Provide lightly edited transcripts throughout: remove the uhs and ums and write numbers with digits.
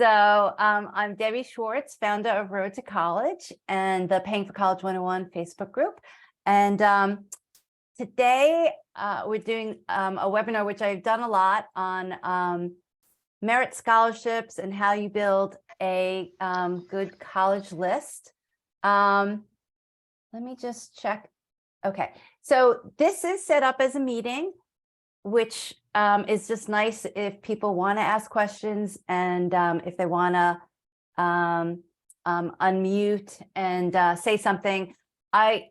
I'm Debbie Schwartz, founder of Road2College and the Paying for College 101 Facebook group. And today we're doing a webinar, which I've done a lot on merit scholarships and how you build a good college list. Let me just check. Okay, so this is set up as a meeting, which is just nice if people want to ask questions and if they want to unmute and say something. I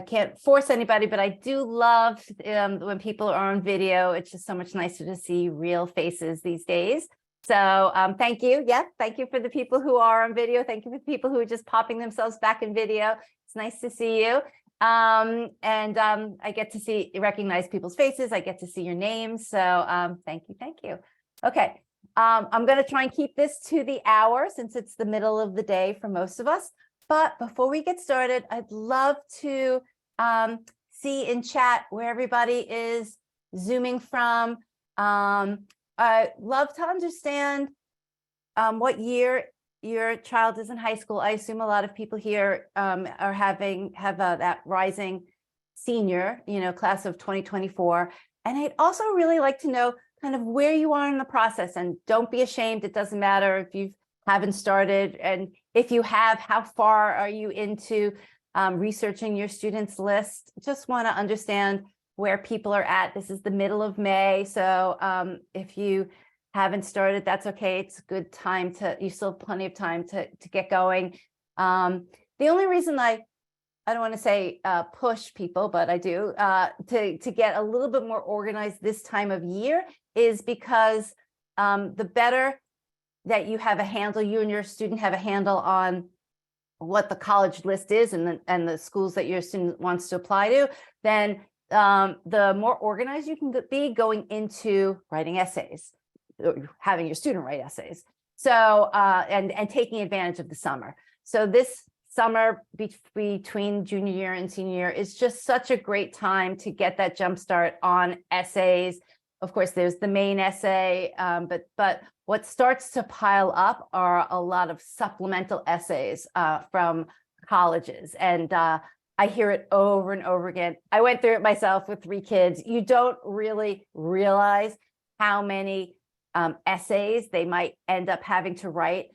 can't force anybody, but I do love when people are on video. It's just so much nicer to see real faces these days. So thank you. Yeah, thank you for the people who are on video. Thank you for the people who are just popping themselves back in video. It's nice to see you. I get to recognize people's faces. I get to see your names. So thank you. Okay, I'm going to try and keep this to the hour since it's the middle of the day for most of us. But before we get started, I'd love to see in chat where everybody is Zooming from. I'd love to understand what year your child is in high school. I assume a lot of people here have that rising senior, class of 2024. And I'd also really like to know kind of where you are in the process. And don't be ashamed. It doesn't matter if you haven't started. And if you have, how far are you into researching your students list? Just want to understand where people are at. This is the middle of May. So if you haven't started, that's okay. It's a good time you still have plenty of time to get going. The only reason I don't want to say push people, but I do, to get a little bit more organized this time of year is because the better that you have a handle, you and your student have a handle on what the college list is and the schools that your student wants to apply to, then the more organized you can be going into writing essays, having your student write essays. So, and taking advantage of the summer. So this summer between junior year and senior year is just such a great time to get that jump start on essays. Of course, there's the main essay, but what starts to pile up are a lot of supplemental essays from colleges. And I hear it over and over again. I went through it myself with 3 kids. You don't really realize how many essays they might end up having to write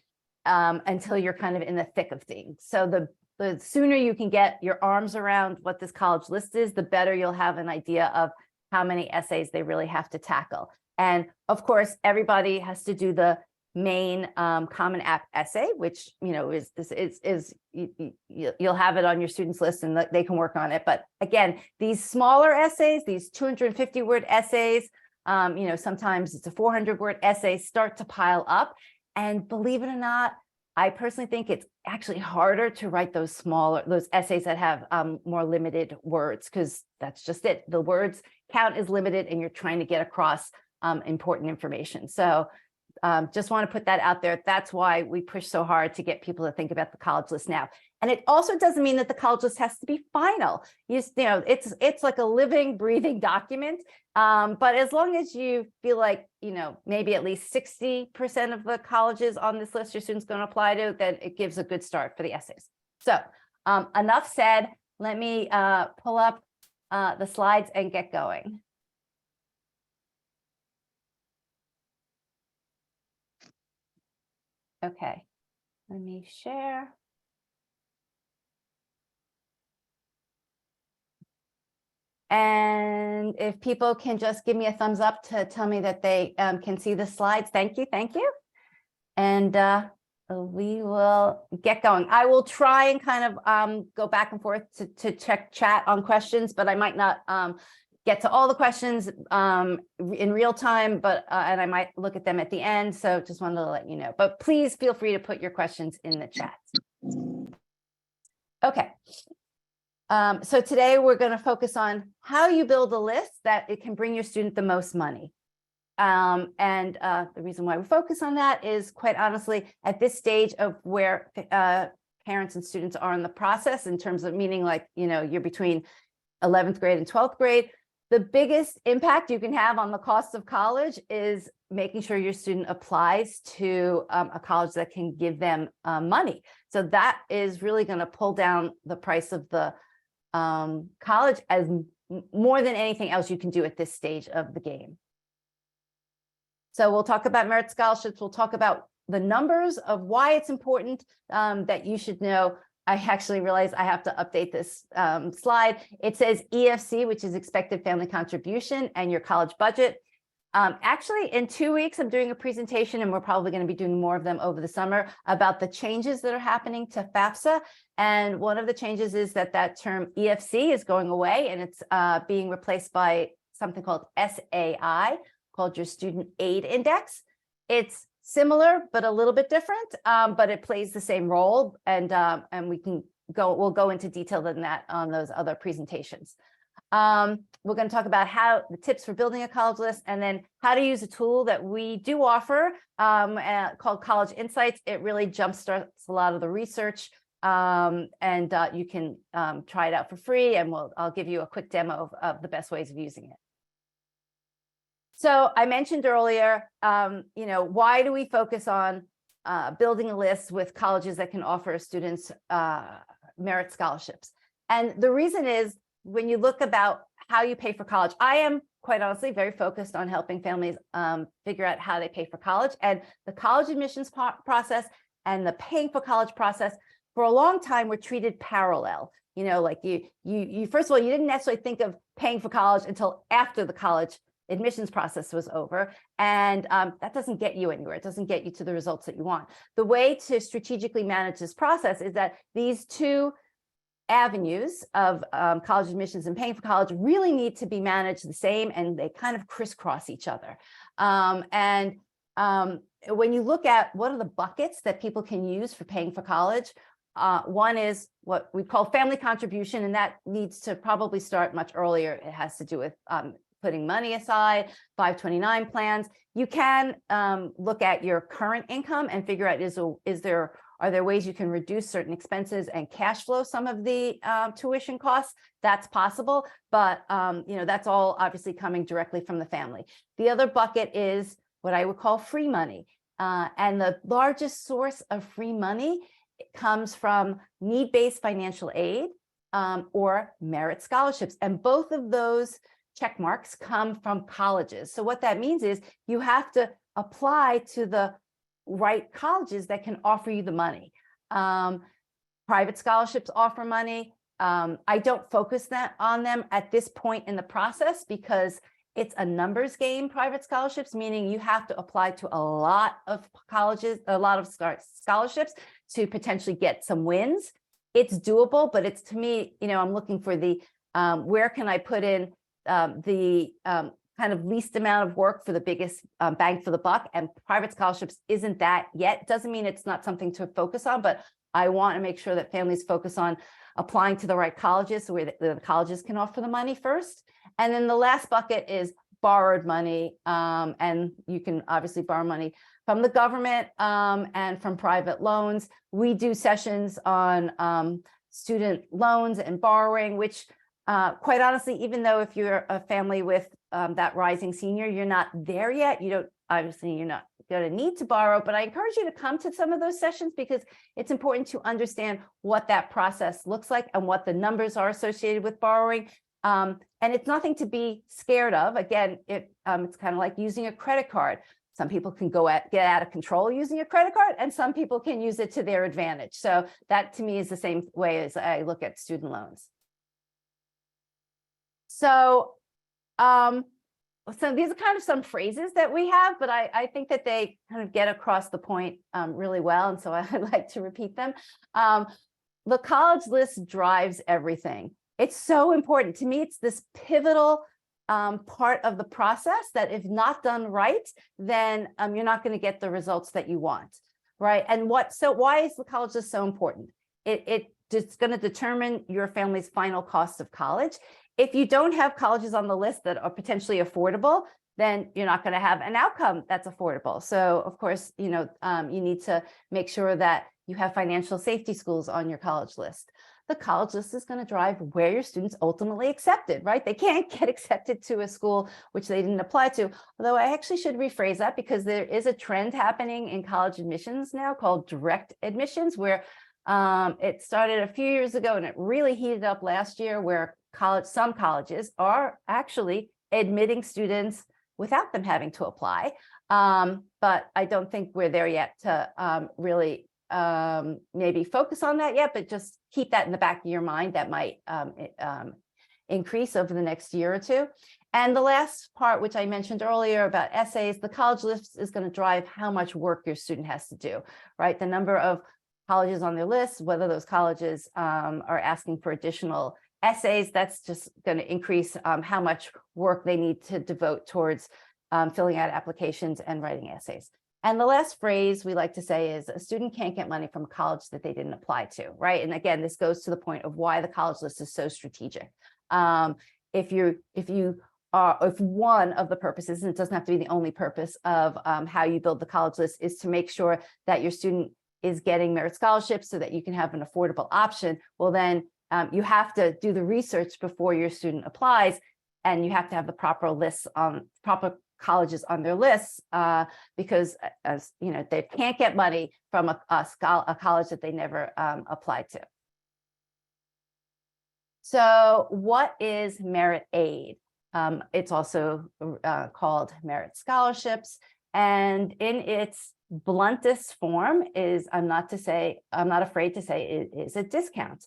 until you're kind of in the thick of things. So the sooner you can get your arms around what this college list is, the better you'll have an idea of how many essays they really have to tackle. And of course, everybody has to do the main Common App essay, which you'll have it on your students list and they can work on it. But again, these smaller essays, these 250-word essays, sometimes it's a 400-word essay, start to pile up. And believe it or not, I personally think it's actually harder to write those essays that have more limited words, because that's just it. The words count is limited and you're trying to get across important information. So just want to put that out there. That's why we push so hard to get people to think about the college list now. And it also doesn't mean that the college list has to be final. It's like a living, breathing document. But as long as you feel like, maybe at least 60% of the colleges on this list your student's going to apply to, then it gives a good start for the essays. So enough said. Let me pull up the slides and get going. Okay, let me share. And if people can just give me a thumbs up to tell me that they can see the slides. Thank you. And we will get going. I will try and kind of go back and forth to check chat on questions, but I might not get to all the questions in real time, and I might look at them at the end. So just wanted to let you know, but please feel free to put your questions in the chat. Okay. So today we're going to focus on how you build a list that it can bring your student the most money. The reason why we focus on that is, quite honestly, at this stage of where parents and students are in the process, in terms of meaning, like, you're between 11th grade and 12th grade, The biggest impact you can have on the cost of college is making sure your student applies to a college that can give them money. So that is really going to pull down the price of the college as more than anything else you can do at this stage of the game. So we'll talk about merit scholarships. We'll talk about the numbers of why it's important that you should know. I actually realized I have to update this slide. It says EFC, which is expected family contribution, and your college budget. Actually, in 2 weeks, I'm doing a presentation, and we're probably going to be doing more of them over the summer, about the changes that are happening to FAFSA. And one of the changes is that term EFC is going away, and it's being replaced by something called SAI, called your Student Aid Index. It's similar, but a little bit different, but it plays the same role. And we'll go into detail in that on those other presentations. We're going to talk about the tips for building a college list, and then how to use a tool that we do offer called College Insights. It really jumpstarts a lot of the research, and you can try it out for free, and I'll give you a quick demo of the best ways of using it. So I mentioned earlier, why do we focus on building a list with colleges that can offer students merit scholarships? And the reason is, when you look about how you pay for college, I am quite honestly very focused on helping families figure out how they pay for college. And the college admissions process and the paying for college process for a long time were treated parallel. Like you first of all, you didn't necessarily think of paying for college until after the college admissions process was over. And that doesn't get you anywhere. It doesn't get you to the results that you want. The way to strategically manage this process is that these two avenues of college admissions and paying for college really need to be managed the same, and they kind of crisscross each other. When you look at what are the buckets that people can use for paying for college, one is what we call family contribution, and that needs to probably start much earlier. It has to do with putting money aside, 529 plans. You can look at your current income and figure out are there ways you can reduce certain expenses and cash flow some of the tuition costs? That's possible, but that's all obviously coming directly from the family. The other bucket is what I would call free money, and the largest source of free money comes from need-based financial aid or merit scholarships, and both of those check marks come from colleges. So what that means is you have to apply to the right colleges that can offer you the money. Private scholarships offer money. I don't focus on them at this point in the process because it's a numbers game, private scholarships, meaning you have to apply to a lot of colleges, a lot of scholarships to potentially get some wins. It's doable, but it's, to me, I'm looking for the, where can I put in the kind of least amount of work for the biggest bang for the buck, and private scholarships isn't that yet. Doesn't mean it's not something to focus on, but I want to make sure that families focus on applying to the right colleges, so where the colleges can offer the money first. And then the last bucket is borrowed money, and you can obviously borrow money from the government and from private loans. We do sessions on student loans and borrowing, which quite honestly, even though if you're a family with that rising senior, you're not there yet. You're not going to need to borrow, but I encourage you to come to some of those sessions because it's important to understand what that process looks like and what the numbers are associated with borrowing. And it's nothing to be scared of. Again, it's kind of like using a credit card. Some people can get out of control using a credit card, and some people can use it to their advantage. So that, to me, is the same way as I look at student loans. So these are kind of some phrases that we have, but I think that they kind of get across the point really well, and so I'd like to repeat them. The college list drives everything. It's so important. To me, it's this pivotal part of the process that if not done right, then you're not going to get the results that you want, right? And why is the college list so important? It's going to determine your family's final cost of college. If you don't have colleges on the list that are potentially affordable, then you're not going to have an outcome that's affordable. So, of course, you need to make sure that you have financial safety schools on your college list. the college list is going to drive where your students ultimately accepted, right? They can't get accepted to a school which they didn't apply to. Although I actually should rephrase that, because there is a trend happening in college admissions now called direct admissions, where it started a few years ago and it really heated up last year, where some colleges are actually admitting students without them having to apply. But I don't think we're there yet to really maybe focus on that yet, but just keep that in the back of your mind. That might increase over the next year or two. And the last part, which I mentioned earlier about essays, the college list is going to drive how much work your student has to do, right? The number of colleges on their list, whether those colleges are asking for additional essays, that's just going to increase how much work they need to devote towards filling out applications and writing essays. And the last phrase we like to say is a student can't get money from a college that they didn't apply to, right? And again, this goes to the point of why the college list is so strategic. If one of the purposes, and it doesn't have to be the only purpose of how you build the college list, is to make sure that your student is getting merit scholarships so that you can have an affordable option, well, then you have to do the research before your student applies, and you have to have the proper lists on proper colleges on their lists, because as you know, they can't get money from a college that they never applied to. So what is merit aid? It's also called merit scholarships, and in its bluntest form is, I'm not afraid to say, it is a discount.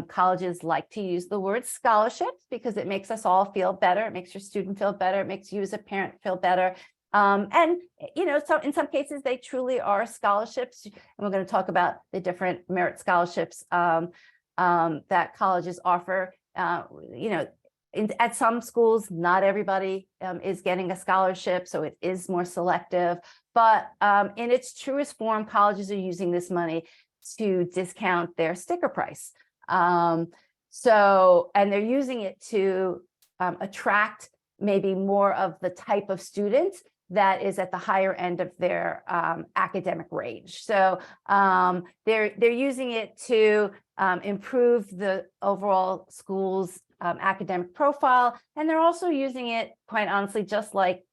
Colleges like to use the word scholarships because it makes us all feel better. It makes your student feel better. It makes you as a parent feel better. And, you know, so in some cases, they truly are scholarships. And we're going to talk about the different merit scholarships that colleges offer. You know, at some schools, not everybody is getting a scholarship, so it is more selective. But in its truest form, colleges are using this money to discount their sticker price. And they're using it to attract maybe more of the type of student that is at the higher end of their academic range. So they're using it to improve the overall school's academic profile. And they're also using it, quite honestly, just like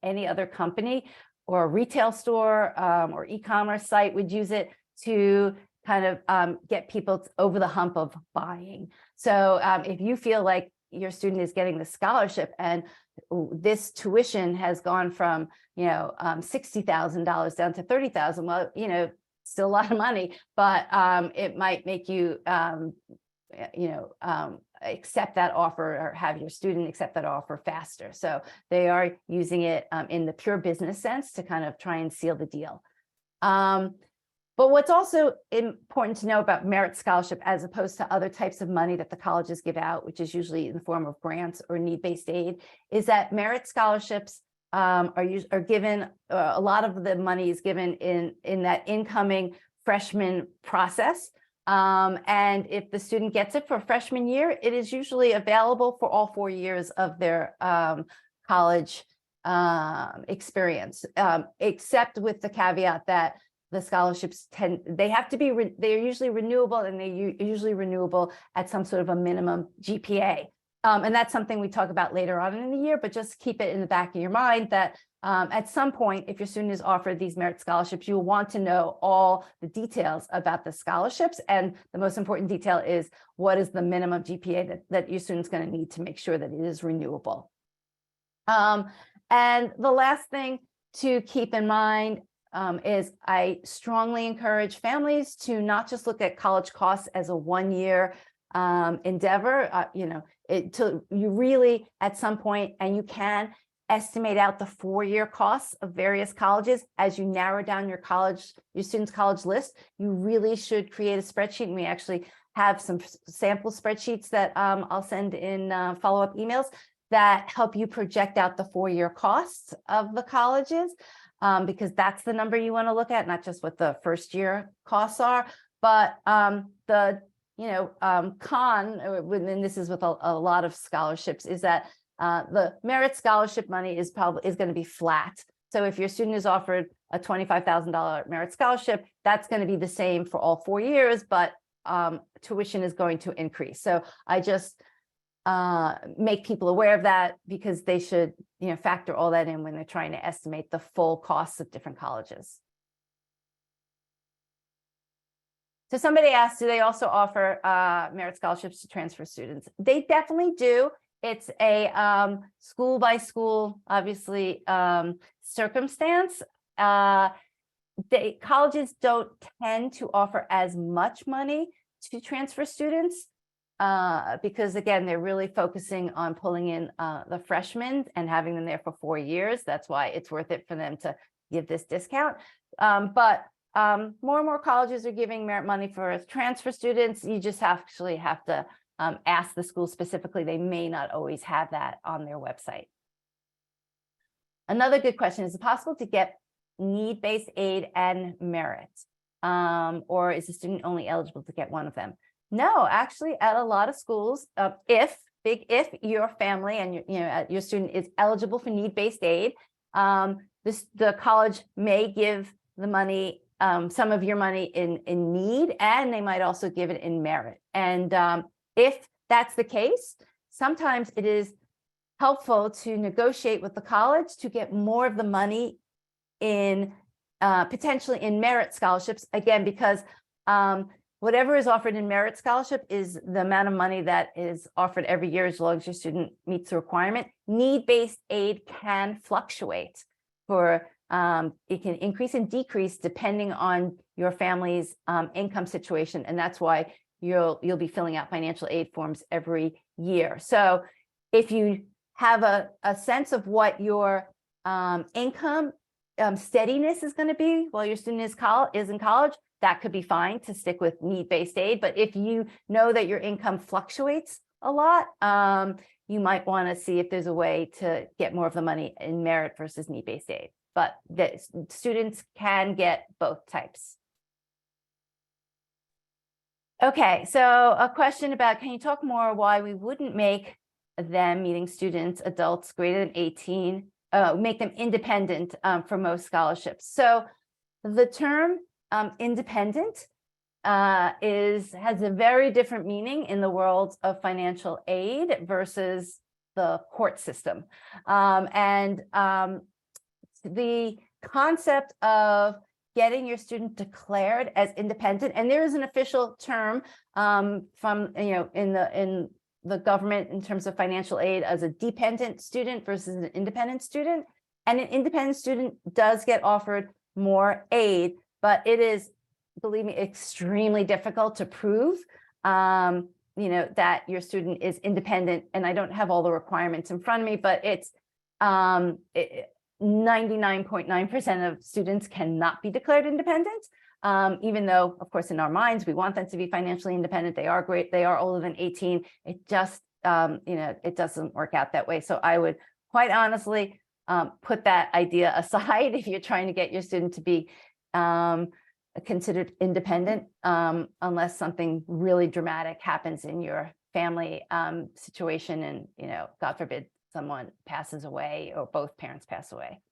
any other company or retail store or e-commerce site would use it to kind of get people over the hump of buying. So if you feel like your student is getting the scholarship and this tuition has gone from, you know, $60,000 down to $30,000, well, you know, still a lot of money, but it might make you, accept that offer or have your student accept that offer faster. So they are using it in the pure business sense to kind of try and seal the deal. But what's also important to know about merit scholarship, as opposed to other types of money that the colleges give out, which is usually in the form of grants or need-based aid, is that merit scholarships are given, a lot of the money is given in that incoming freshman process. And if the student gets it for freshman year, it is usually available for all 4 years of their college experience, except with the caveat that the scholarships they're usually renewable, and they're usually renewable at some sort of a minimum GPA. And that's something we talk about later on in the year, but just keep it in the back of your mind that at some point, if your student is offered these merit scholarships, you'll want to know all the details about the scholarships. And the most important detail is, what is the minimum GPA that your student's going to need to make sure that it is renewable. And the last thing to keep in mind is I strongly encourage families to not just look at college costs as a one-year endeavor. You really, at some point, and you can estimate out the 4-year costs of various colleges as you narrow down your student's college list. You really should create a spreadsheet, and we actually have some sample spreadsheets that I'll send in follow-up emails that help you project out the 4-year costs of the colleges. Because that's the number you want to look at, not just what the first year costs are, but the con, and this is with a lot of scholarships, is that the merit scholarship money is going to be flat. So if your student is offered a $25,000 merit scholarship, that's going to be the same for all 4 years, but tuition is going to increase. So I just make people aware of that, because they should, factor all that in when they're trying to estimate the full costs of different colleges. So somebody asked, do they also offer merit scholarships to transfer students? They definitely do. It's a school by school, obviously, circumstance. Colleges don't tend to offer as much money to transfer students because, again, they're really focusing on pulling in the freshmen and having them there for 4 years. That's why it's worth it for them to give this discount. But more and more colleges are giving merit money for transfer students. You just actually have to ask the school specifically. They may not always have that on their website. Another good question, is it possible to get need-based aid and merit? Or is the student only eligible to get one of them? No, actually, at a lot of schools, if your family and your student is eligible for need-based aid, the college may give the money, some of your money in need, and they might also give it in merit. And if that's the case, sometimes it is helpful to negotiate with the college to get more of the money in potentially in merit scholarships, again, because whatever is offered in merit scholarship is the amount of money that is offered every year as long as your student meets the requirement. Need-based aid can fluctuate for it can increase and decrease depending on your family's income situation, and that's why you'll be filling out financial aid forms every year. So if you have a sense of what your income steadiness is going to be while your student is in college, that could be fine to stick with need-based aid. But if you know that your income fluctuates a lot, you might want to see if there's a way to get more of the money in merit versus need-based aid. But the students can get both types. Okay, so a question about, can you talk more why we wouldn't make them, meaning students, adults greater than 18, make them independent for most scholarships? So the term independent has a very different meaning in the world of financial aid versus the court system. The concept of getting your student declared as independent, and there is an official term from in the government in terms of financial aid as a dependent student versus an independent student. And an independent student does get offered more aid, but it is, believe me, extremely difficult to prove that your student is independent. And I don't have all the requirements in front of me, but it's 99.9% of students cannot be declared independent, even though, of course, in our minds, we want them to be financially independent. They are great. They are older than 18. It just, it doesn't work out that way. So I would quite honestly put that idea aside if you're trying to get your student to be considered independent, unless something really dramatic happens in your family situation and, God forbid, someone passes away or both parents pass away.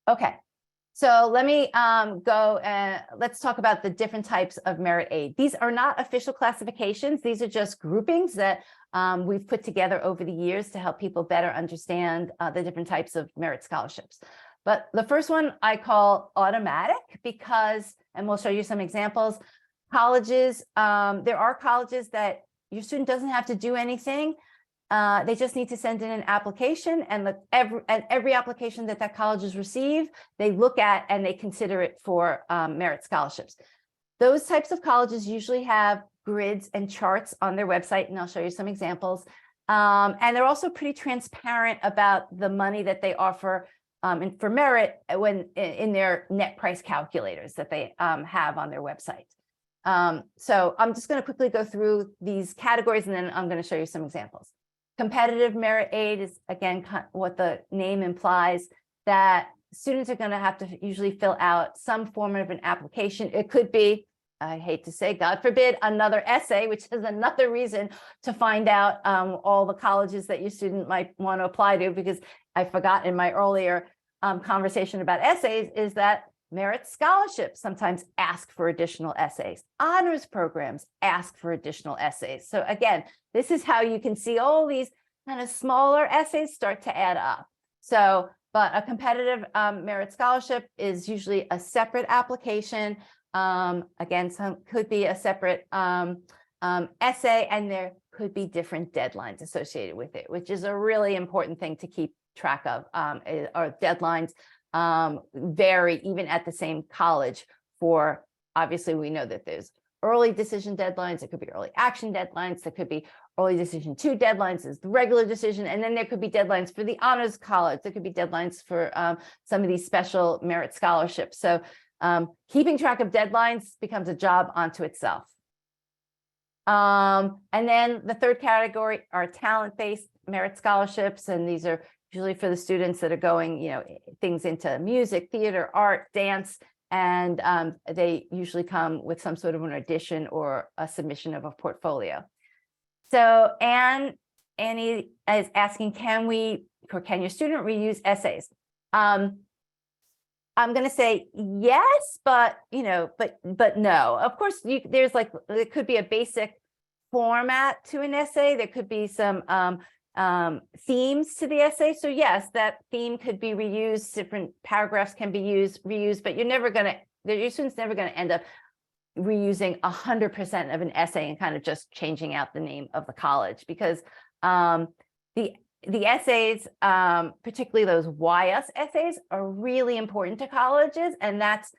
Okay, so let me go and let's talk about the different types of merit aid. These are not official classifications. These are just groupings that we've put together over the years to help people better understand the different types of merit scholarships. But the first one I call automatic because, and we'll show you some examples, colleges, there are colleges that your student doesn't have to do anything. They just need to send in an application, and every application that colleges receive, they look at and they consider it for merit scholarships. Those types of colleges usually have grids and charts on their website, and I'll show you some examples. And they're also pretty transparent about the money that they offer for merit when in their net price calculators that they have on their website. So I'm just going to quickly go through these categories, and then I'm going to show you some examples. Competitive merit aid is, again, what the name implies, that students are going to have to usually fill out some form of an application. It could be, I hate to say, God forbid, another essay, which is another reason to find out all the colleges that your student might want to apply to, because I forgot in my earlier conversation about essays is that Merit scholarships sometimes ask for additional essays. Honors programs ask for additional essays. So again, this is how you can see all these kind of smaller essays start to add up. So, but a competitive merit scholarship is usually a separate application. Again, some could be a separate essay, and there could be different deadlines associated with it, which is a really important thing to keep track of. Our deadlines vary even at the same college. For obviously, we know that there's early decision deadlines, there could be early action deadlines, there could be early decision 2 deadlines is the regular decision, and then there could be deadlines for the honors college, there could be deadlines for some of these special merit scholarships. So keeping track of deadlines becomes a job unto itself. And then the third category are talent-based merit scholarships, and these are usually for the students that are going, you know, things into music, theater, art, dance, and they usually come with some sort of an audition or a submission of a portfolio. So Annie is asking, can your student reuse essays? I'm going to say yes, but but no. Of course, there's like, it could be a basic format to an essay. There could be some themes to the essay. So yes, that theme could be reused. Different paragraphs can be reused, but your student's never going to end up reusing 100% of an essay and kind of just changing out the name of the college, because the essays, particularly those YS essays, are really important to colleges, and that's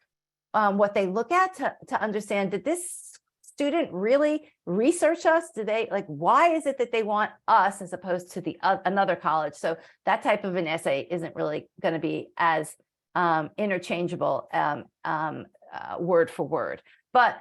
what they look at to understand, did this student really research us? Do they, like, why is it that they want us as opposed to another college? So that type of an essay isn't really going to be as interchangeable word for word. But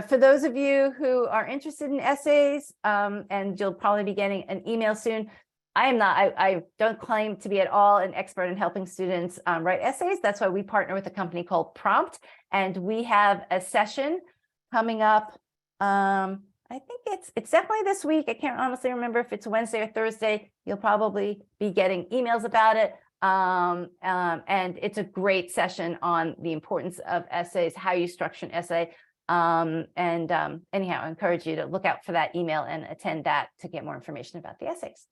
for those of you who are interested in essays, and you'll probably be getting an email soon, I don't claim to be at all an expert in helping students write essays. That's why we partner with a company called Prompt, and we have a session coming up. I think it's definitely this week. I can't honestly remember if it's Wednesday or Thursday. You'll probably be getting emails about it. And it's a great session on the importance of essays, how you structure an essay. Anyhow, I encourage you to look out for that email and attend that to get more information about the essays.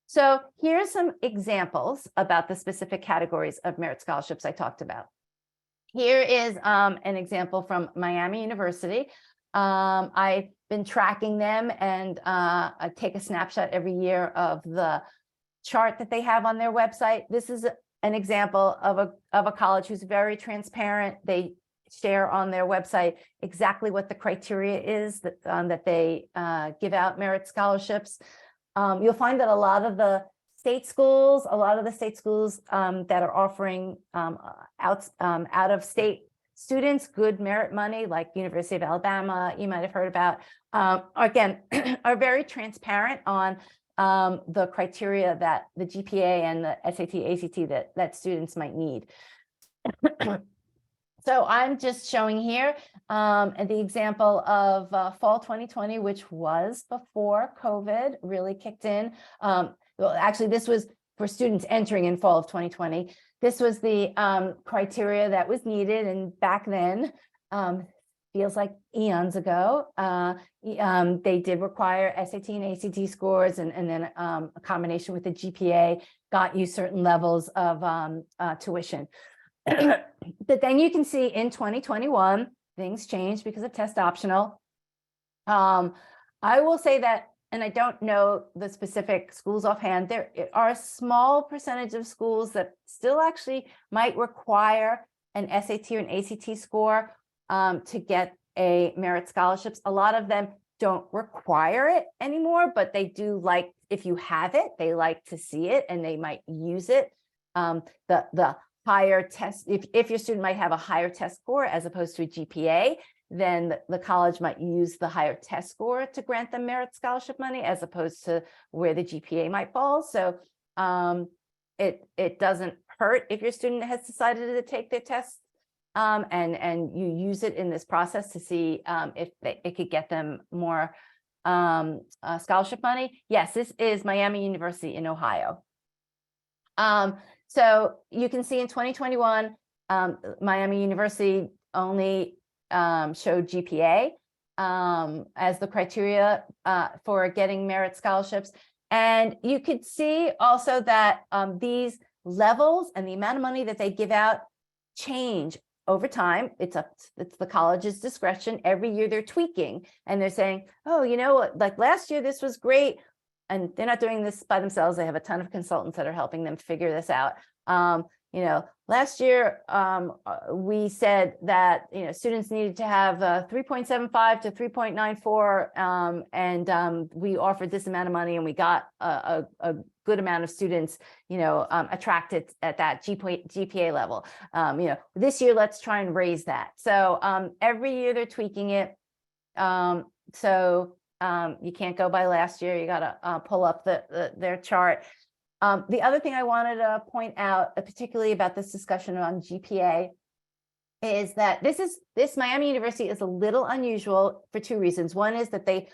So here's some examples about the specific categories of merit scholarships I talked about. Here is an example from Miami University. I've been tracking them, and I take a snapshot every year of the chart that they have on their website. This is an example of a college who's very transparent. They share on their website exactly what the criteria is that they give out merit scholarships. You'll find that a lot of the state schools that are offering out-of-state students good merit money, like University of Alabama, you might have heard about, again, are very transparent on the criteria that the GPA and the SAT, ACT that students might need. So I'm just showing here the example of fall 2020, which was before COVID really kicked in. Well, actually, this was for students entering in fall of 2020. This was the criteria that was needed, and back then, feels like eons ago, they did require SAT and ACT scores, and then a combination with the GPA got you certain levels of tuition. But then you can see in 2021, things changed because of test optional. I will say that, and I don't know the specific schools offhand, there are a small percentage of schools that still actually might require an SAT or an ACT score to get a merit scholarships. A lot of them don't require it anymore, but they do like, if you have it, they like to see it and they might use it. The higher test, if your student might have a higher test score as opposed to a GPA, then the college might use the higher test score to grant them merit scholarship money as opposed to where the GPA might fall. So it doesn't hurt if your student has decided to take their test and you use it in this process to see if it could get them more scholarship money. Yes, this is Miami University in Ohio. So you can see in 2021, Miami University only showed GPA as the criteria for getting merit scholarships. And you could see also that these levels and the amount of money that they give out change over time. It's the college's discretion. Every year they're tweaking and they're saying, oh, you know, like last year this was great. And they're not doing this by themselves. They have a ton of consultants that are helping them figure this out. You know, last year we said that, you know, students needed to have 3.75 to 3.94, and we offered this amount of money, and we got a good amount of students, you know, attracted at that GPA level. You know, this year let's try and raise that. So every year they're tweaking it. You can't go by last year. You got to pull up their chart. The other thing I wanted to point out, particularly about this discussion on GPA, is that this Miami University is a little unusual for two reasons. One is that they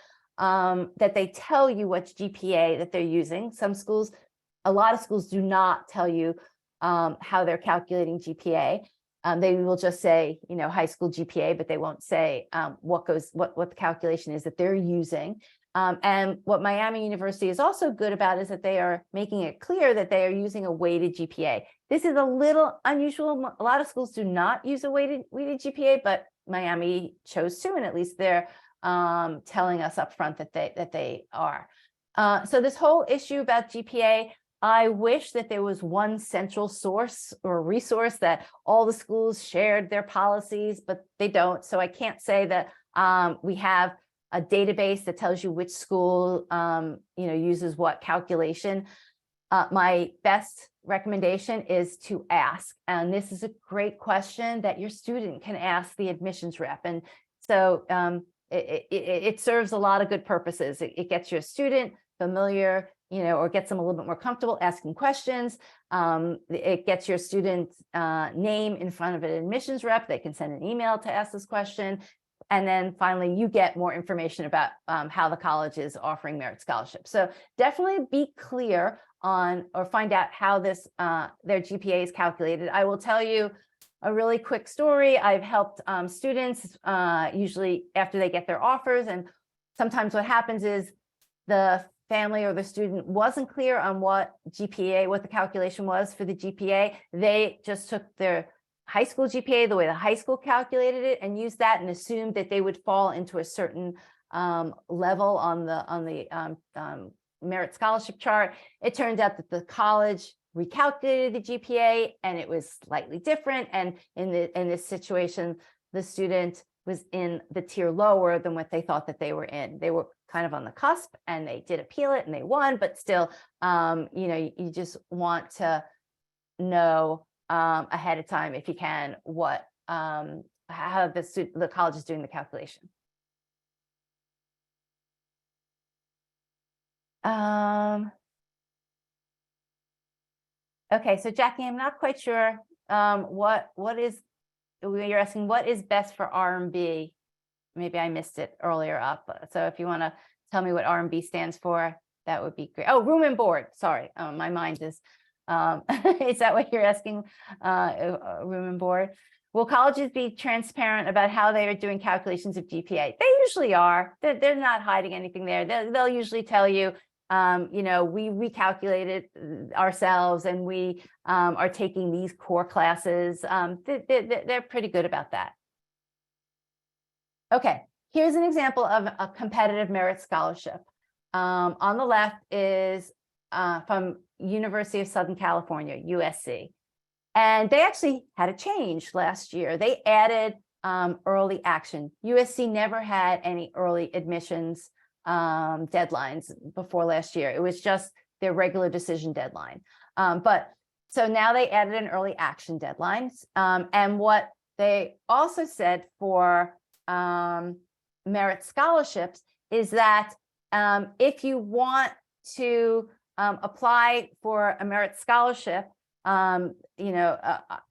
tell you what GPA that they're using. Some schools, a lot of schools do not tell you how they're calculating GPA. They will just say, you know, high school GPA, but they won't say what the calculation is that they're using. And what Miami University is also good about is that they are making it clear that they are using a weighted GPA. This is a little unusual. A lot of schools do not use a weighted GPA, but Miami chose to, and at least they're telling us up front that they are. So this whole issue about GPA, I wish that there was one central source or resource that all the schools shared their policies, but they don't. So I can't say that we have a database that tells you which school you know, uses what calculation. My best recommendation is to ask, and this is a great question that your student can ask the admissions rep. And so it serves a lot of good purposes. It gets your student familiar, you know, or gets them a little bit more comfortable asking questions. It gets your student's name in front of an admissions rep. They can send an email to ask this question. And then finally, you get more information about how the college is offering merit scholarships. So definitely be clear on, or find out how this their GPA is calculated. I will tell you a really quick story. I've helped students usually after they get their offers, and sometimes what happens is the family or the student wasn't clear on what the calculation was for the GPA. They just took their high school GPA, the way the high school calculated it, and used that and assumed that they would fall into a certain level on the merit scholarship chart. It turned out that the college recalculated the GPA and it was slightly different. And in this situation, the student was in the tier lower than what they thought that they were in. They were kind of on the cusp, and they did appeal it and they won, but still, you know, you just want to know ahead of time, if you can, what how the college is doing the calculation. Okay, so Jackie, I'm not quite sure what is, you're asking what is best for R&B. Maybe I missed it earlier up. So if you want to tell me what R&B stands for, that would be great. Oh, room and board. Sorry, my mind is. Is that what you're asking? Room and board. Will colleges be transparent about how they are doing calculations of GPA? They usually are. They're not hiding anything there. They'll usually tell you, you know, we recalculated ourselves and we are taking these core classes. They're pretty good about that. Okay, here's an example of a competitive merit scholarship. On the left is from University of Southern California, USC. And they actually had a change last year. They added early action. USC never had any early admissions deadlines before last year. It was just their regular decision deadline. But so now they added an early action deadline. And what they also said for merit scholarships is that if you want to apply for a merit scholarship, you know,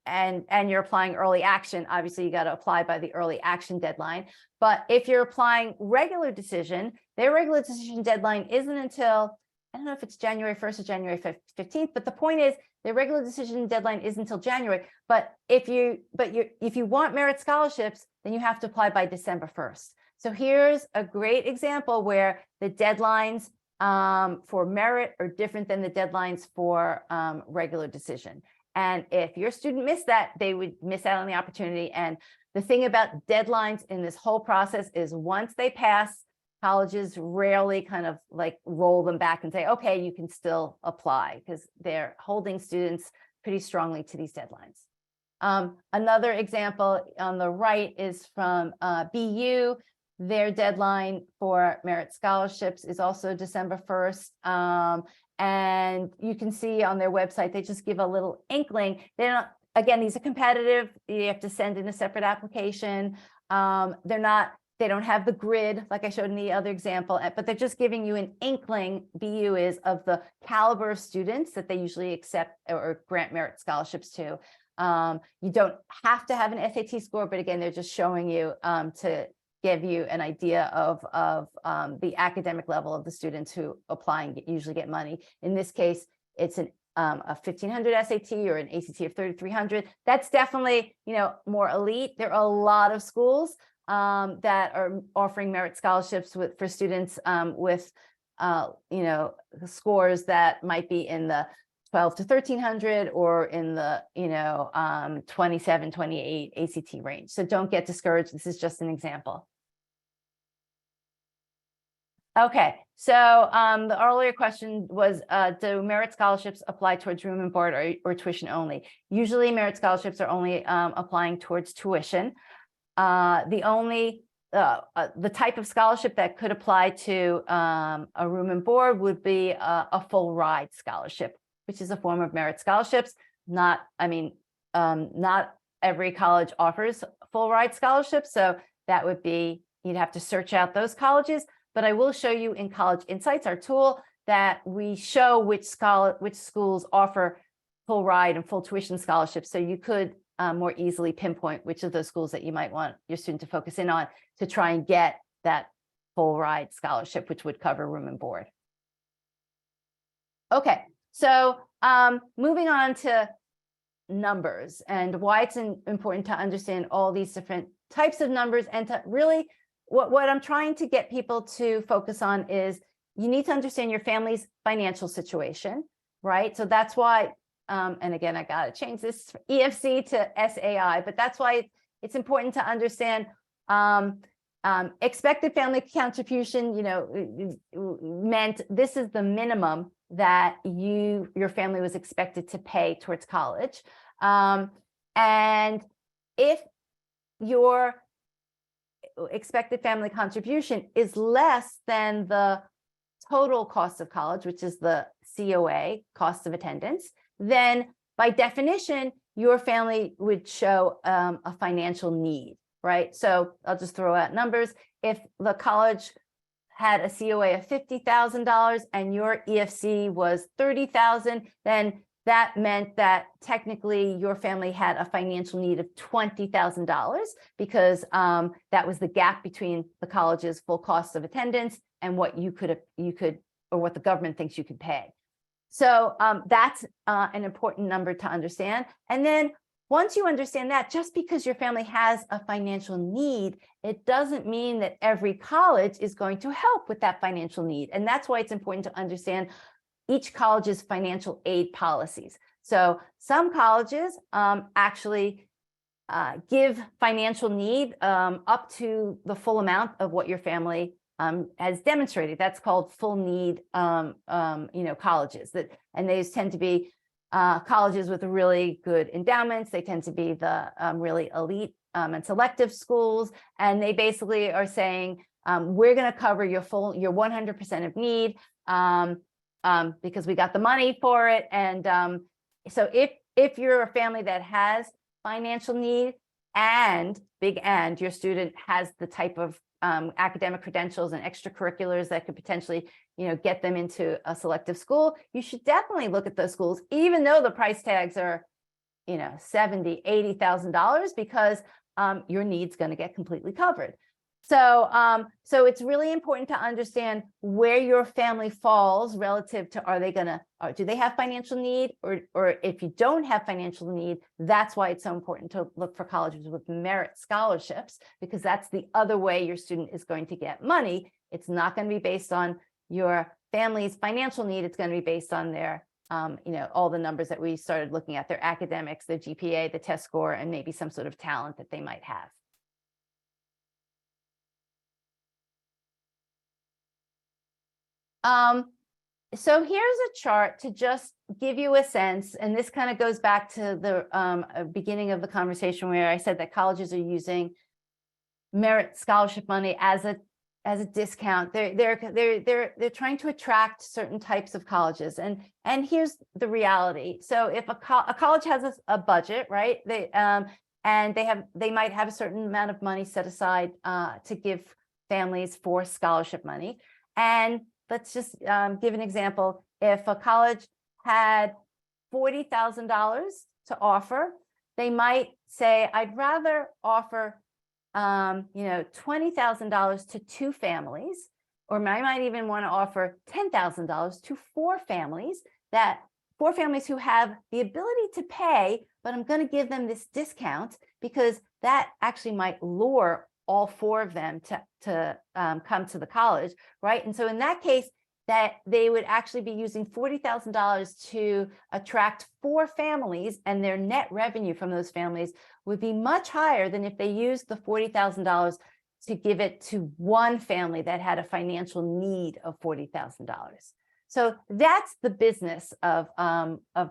and you're applying early action, obviously you got to apply by the early action deadline. But if you're applying regular decision, their regular decision deadline isn't until, I don't know if it's January 1st or January 15th, but the point is the regular decision deadline is until January. But if you want merit scholarships, then you have to apply by December 1st. So here's a great example where the deadlines for merit are different than the deadlines for regular decision. And if your student missed that, they would miss out on the opportunity. And the thing about deadlines in this whole process is once they pass, colleges rarely kind of like roll them back and say, okay, you can still apply, because they're holding students pretty strongly to these deadlines. Another example on the right is from BU. Their deadline for merit scholarships is also December 1st. And you can see on their website, they just give a little inkling. They're not, again, these are competitive. You have to send in a separate application. They don't have the grid like I showed in the other example, but they're just giving you an inkling, BU is, of the caliber of students that they usually accept or grant merit scholarships to. You don't have to have an SAT score, but again, they're just showing you to give you an idea of the academic level of the students who apply and usually get money. In this case, it's a 1500 SAT or an ACT of 3300. That's definitely, more elite. There are a lot of schools that are offering merit scholarships for students with scores that might be in the 12 to 1300 or in the 27, 28 ACT range. So don't get discouraged. This is just an example. Okay, so the earlier question was, do merit scholarships apply towards room and board or tuition only? Usually merit scholarships are only applying towards tuition. The type of scholarship that could apply to a room and board would be a full ride scholarship, which is a form of merit scholarships. Not every college offers full ride scholarships, so that would be, you'd have to search out those colleges. But I will show you in College Insights, our tool, that we show which schools offer full ride and full tuition scholarships. So you could more easily pinpoint which of those schools that you might want your student to focus in on to try and get that full ride scholarship, which would cover room and board. Okay, so moving on to numbers and why it's important to understand all these different types of numbers, and to really, what I'm trying to get people to focus on is you need to understand your family's financial situation, right? So that's why, and again, I got to change this from EFC to SAI, but that's why it's important to understand expected family contribution, meant this is the minimum that your family was expected to pay towards college. And if your expected family contribution is less than the total cost of college, which is the COA, cost of attendance, then by definition, your family would show a financial need, right? So I'll just throw out numbers. If the college had a COA of $50,000 and your EFC was $30,000, then that meant that technically your family had a financial need of $20,000 because that was the gap between the college's full cost of attendance and what you could, or what the government thinks you could pay. So that's an important number to understand. And then once you understand that, just because your family has a financial need, it doesn't mean that every college is going to help with that financial need. And that's why it's important to understand each college's financial aid policies. So some colleges actually give financial need up to the full amount of what your family has demonstrated. That's called full need, colleges. And these tend to be colleges with really good endowments. They tend to be the really elite and selective schools. And they basically are saying, we're going to cover your 100% of need. Because we got the money for it. And so if you're a family that has financial need and your student has the type of academic credentials and extracurriculars that could potentially, get them into a selective school, you should definitely look at those schools, even though the price tags are, $70,000, $80,000, because your need's going to get completely covered. So it's really important to understand where your family falls relative to, are they gonna, do they have financial need, or if you don't have financial need, that's why it's so important to look for colleges with merit scholarships, because that's the other way your student is going to get money. It's not going to be based on your family's financial need. It's going to be based on their, all the numbers that we started looking at, their academics, their GPA, the test score, and maybe some sort of talent that they might have. So here's a chart to just give you a sense, and this kind of goes back to the beginning of the conversation where I said that colleges are using merit scholarship money as a discount. They're trying to attract certain types of colleges, and here's the reality. So if a college has a budget, right? And they might have a certain amount of money set aside to give families for scholarship money. And let's just give an example. If a college had $40,000 to offer, they might say, I'd rather offer $20,000 to 2 families, or I might even want to offer $10,000 to 4 families, that 4 families who have the ability to pay, but I'm going to give them this discount because that actually might lure all 4 of them to come to the college, right? And so in that case, that they would actually be using $40,000 to attract 4 families, and their net revenue from those families would be much higher than if they used the $40,000 to give it to 1 family that had a financial need of $40,000. So that's the business of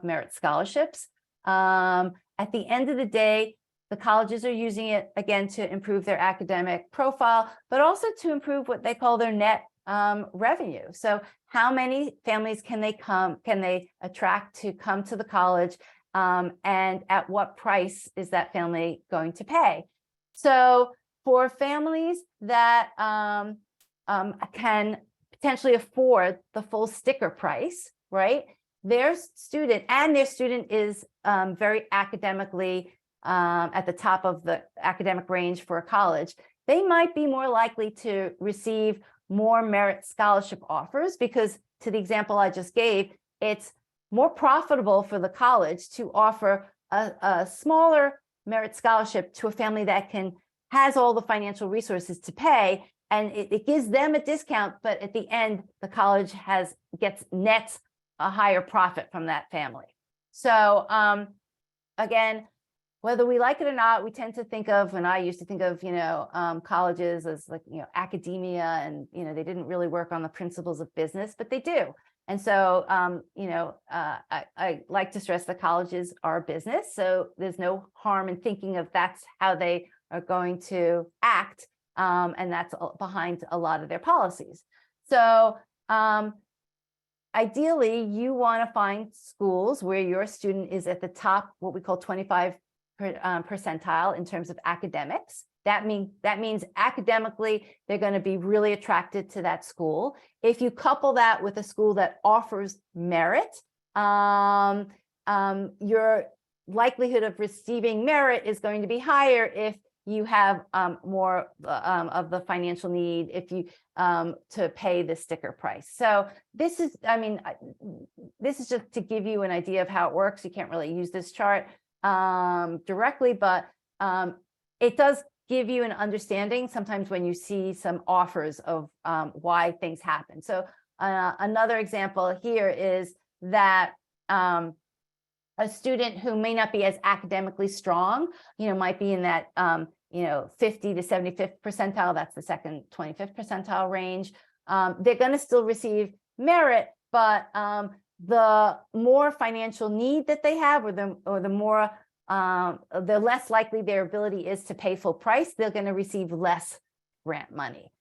merit scholarships. At the end of the day, the colleges are using it, again, to improve their academic profile, but also to improve what they call their net revenue. So how many families can they attract to come to the college, and at what price is that family going to pay? So for families that can potentially afford the full sticker price, right? Their student is very academically at the top of the academic range for a college. They might be more likely to receive more merit scholarship offers, because to the example I just gave, it's more profitable for the college to offer a smaller merit scholarship to a family that has all the financial resources to pay, and it gives them a discount, but at the end, the college nets a higher profit from that family. So again, whether we like it or not, we tend to think of, and I used to think of, colleges as like, academia, and, they didn't really work on the principles of business, but they do. And so, I like to stress that colleges are business. So there's no harm in thinking of that's how they are going to act. And that's behind a lot of their policies. So ideally, you want to find schools where your student is at the top, what we call 25 percentile in terms of academics. That means academically, they're going to be really attracted to that school. If you couple that with a school that offers merit, your likelihood of receiving merit is going to be higher if you have more of the financial need, if you to pay the sticker price. So this is, this is just to give you an idea of how it works. You can't really use this chart directly, but it does give you an understanding sometimes when you see some offers of why things happen. So another example here is that a student who may not be as academically strong, might be in that 50 to 75th percentile, that's the second 25th percentile range. They're going to still receive merit, but the more financial need that they have, or the more the less likely their ability is to pay full price, they're going to receive less grant money.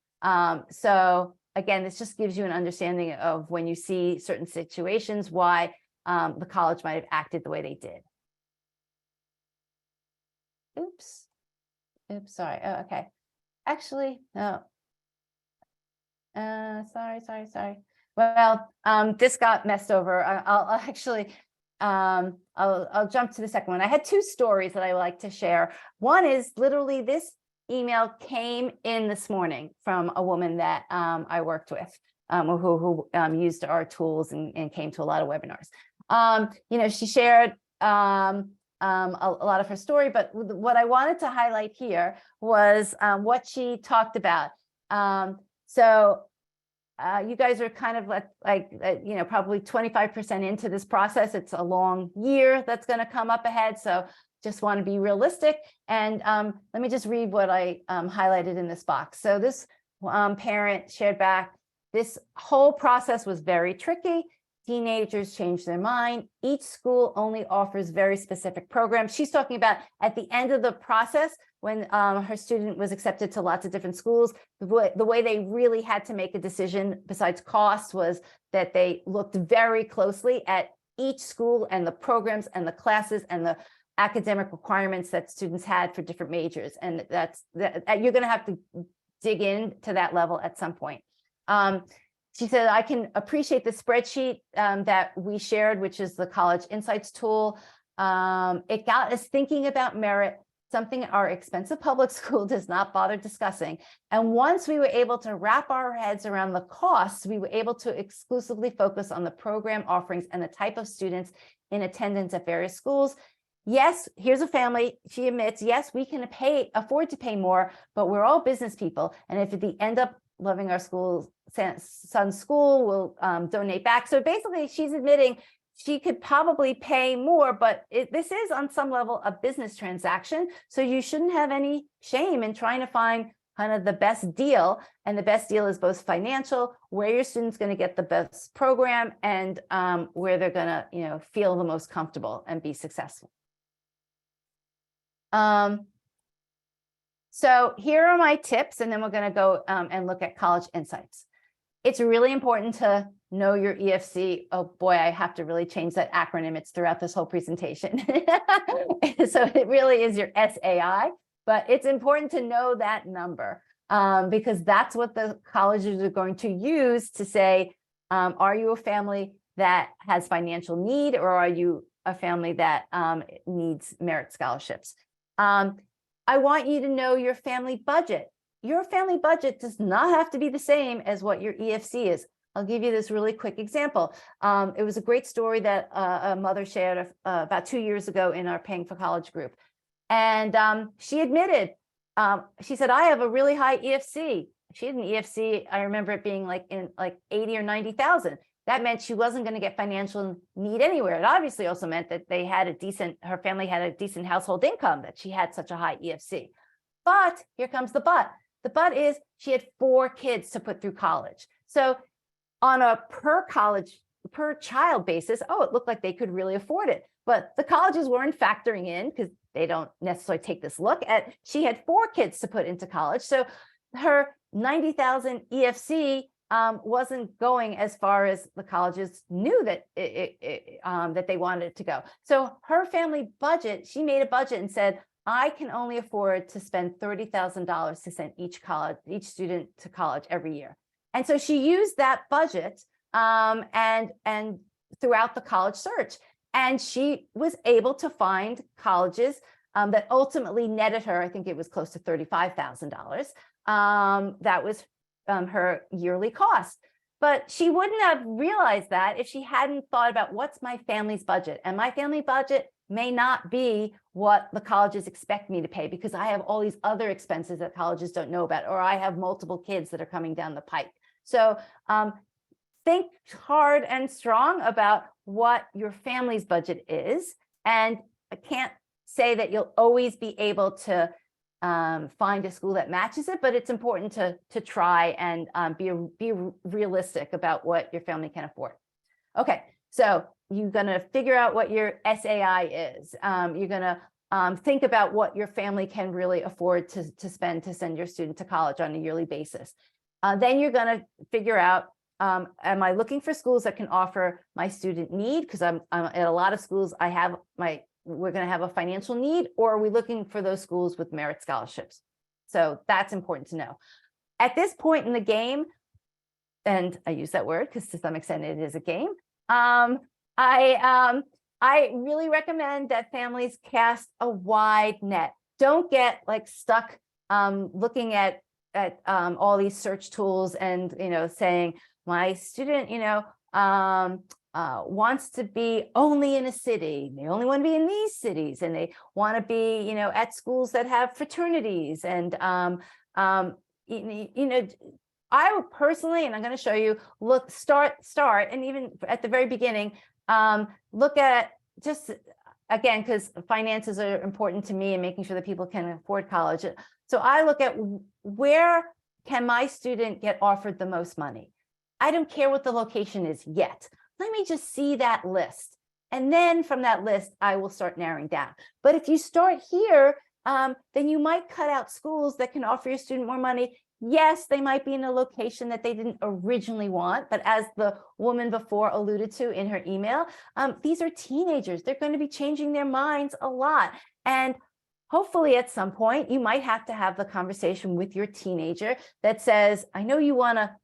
So again, this just gives you an understanding of when you see certain situations, why the college might have acted the way they did. Oops, sorry. Oh, okay. Actually, no. Sorry. Well, this got messed over. I'll actually, I'll jump to the second one. I had 2 stories that I would like to share. One is literally this email came in this morning from a woman that I worked with, who used our tools and came to a lot of webinars. She shared a lot of her story, but what I wanted to highlight here was what she talked about. You guys are kind of probably 25% into this process. It's a long year that's going to come up ahead. So just want to be realistic. And let me just read what I highlighted in this box. So this parent shared back, this whole process was very tricky. Teenagers change their mind. Each school only offers very specific programs. She's talking about at the end of the process, when her student was accepted to lots of different schools, the way they really had to make a decision besides cost was that they looked very closely at each school and the programs and the classes and the academic requirements that students had for different majors. And you're going to have to dig into that level at some point. She said, I can appreciate the spreadsheet that we shared, which is the College Insights tool. It got us thinking about merit, something our expensive public school does not bother discussing. And once we were able to wrap our heads around the costs, we were able to exclusively focus on the program offerings and the type of students in attendance at various schools. Yes, here's a family, she admits, yes, we can afford to pay more, but we're all business people. And if we end up loving our son's school, we'll donate back. So basically, she's admitting she could probably pay more, but this is on some level a business transaction. So you shouldn't have any shame in trying to find kind of the best deal. And the best deal is both financial, where your student's going to get the best program, and where they're going to, feel the most comfortable and be successful. So here are my tips, and then we're going to go and look at College Insights. It's really important to know your EFC. Oh boy, I have to really change that acronym. It's throughout this whole presentation. So it really is your SAI, but it's important to know that number because that's what the colleges are going to use to say, are you a family that has financial need, or are you a family that needs merit scholarships? I want you to know your family budget. Your family budget does not have to be the same as what your EFC is. I'll give you this really quick example. It was a great story that a mother shared about 2 years ago in our Paying for College group. And she admitted, she said, I have a really high EFC. She had an EFC, I remember it being like 80 or 90,000. That meant she wasn't going to get financial need anywhere. It obviously also meant that her family had a decent household income, that she had such a high EFC. But here comes the but. The but is she had 4 kids to put through college. So on a per child basis, it looked like they could really afford it. But the colleges weren't factoring in, because they don't necessarily take this look at, she had 4 kids to put into college. So her 90,000 EFC wasn't going as far as the colleges knew that that they wanted it to go. So her family budget, she made a budget and said, I can only afford to spend $30,000 to send each student to college every year. And so she used that budget and throughout the college search. And she was able to find colleges that ultimately netted her, I think it was close to $35,000. That was her yearly cost. But she wouldn't have realized that if she hadn't thought about what's my family's budget. And my family budget may not be what the colleges expect me to pay, because I have all these other expenses that colleges don't know about, or I have multiple kids that are coming down the pike. So think hard and strong about what your family's budget is. And I can't say that you'll always be able to find a school that matches it, but it's important to try and be realistic about what your family can afford. Okay, so you're going to figure out what your SAI is. You're going to think about what your family can really afford to spend to send your student to college on a yearly basis. Then you're going to figure out, am I looking for schools that can offer my student need? Because I'm at a lot of schools, we're going to have a financial need, or are we looking for those schools with merit scholarships? So that's important to know. At this point in the game, and I use that word because to some extent it is a game, I really recommend that families cast a wide net. Don't get stuck looking at all these search tools and, saying my student, wants to be only in a city. They only want to be in these cities, and they want to be, at schools that have fraternities. And, I would personally, and I'm going to show you, start, and even at the very beginning, look at just, again, because finances are important to me and making sure that people can afford college. So I look at where can my student get offered the most money. I don't care what the location is yet. Let me just see that list. And then from that list, I will start narrowing down. But if you start here, then you might cut out schools that can offer your student more money. Yes, they might be in a location that they didn't originally want, but as the woman before alluded to in her email, these are teenagers. They're going to be changing their minds a lot. And hopefully at some point, you might have to have the conversation with your teenager that says, I know you want to,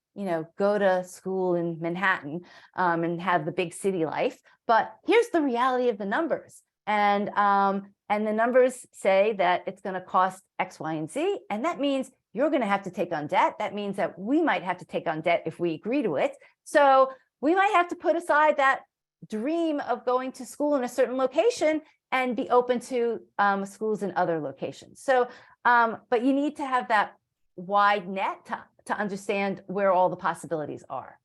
go to school in Manhattan and have the big city life, but here's the reality of the numbers. And the numbers say that it's going to cost X, Y, and Z. And that means you're going to have to take on debt. That means that we might have to take on debt if we agree to it. So we might have to put aside that dream of going to school in a certain location and be open to schools in other locations. So, but you need to have that wide net to understand where all the possibilities are.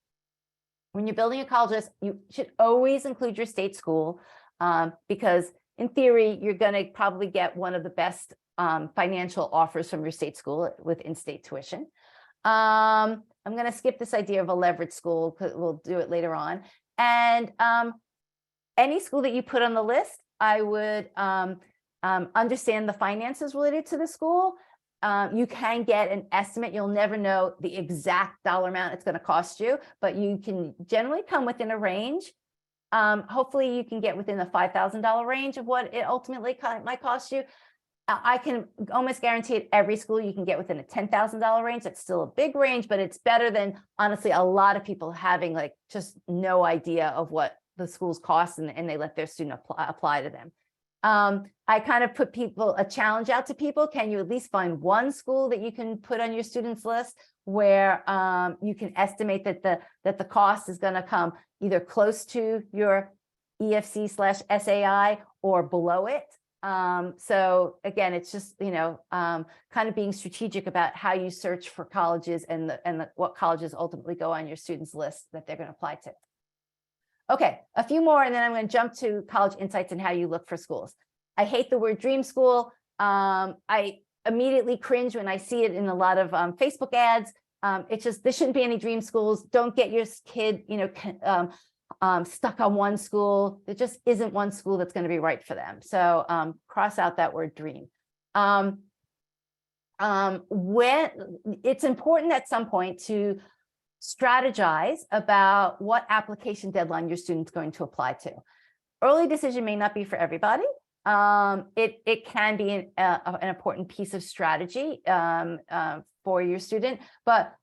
When you're building a college list, you should always include your state school because in theory, you're going to probably get one of the best financial offers from your state school with in-state tuition. I'm going to skip this idea of a leverage school because we'll do it later on. And any school that you put on the list, I would understand the finances related to the school. You can get an estimate. You'll never know the exact dollar amount it's going to cost you, but you can generally come within a range. Hopefully you can get within the $5,000 range of what it ultimately might cost you. I can almost guarantee at every school you can get within a $10,000 range. That's still a big range, but it's better than honestly a lot of people having just no idea of what the schools cost and they let their student apply to them. I kind of put a challenge out to people. Can you at least find one school that you can put on your students list where you can estimate that the cost is going to come either close to your EFC/SAI or below it? So again, it's just, kind of being strategic about how you search for colleges and what colleges ultimately go on your students list that they're going to apply to. Okay, a few more, and then I'm going to jump to college insights and how you look for schools. I hate the word dream school. I immediately cringe when I see it in a lot of Facebook ads. It's just, there shouldn't be any dream schools. Don't get your kid, stuck on one school. There just isn't one school that's going to be right for them. So cross out that word dream. When it's important at some point to strategize about what application deadline your student's going to apply to. Early decision may not be for everybody. It can be an important piece of strategy for your student, but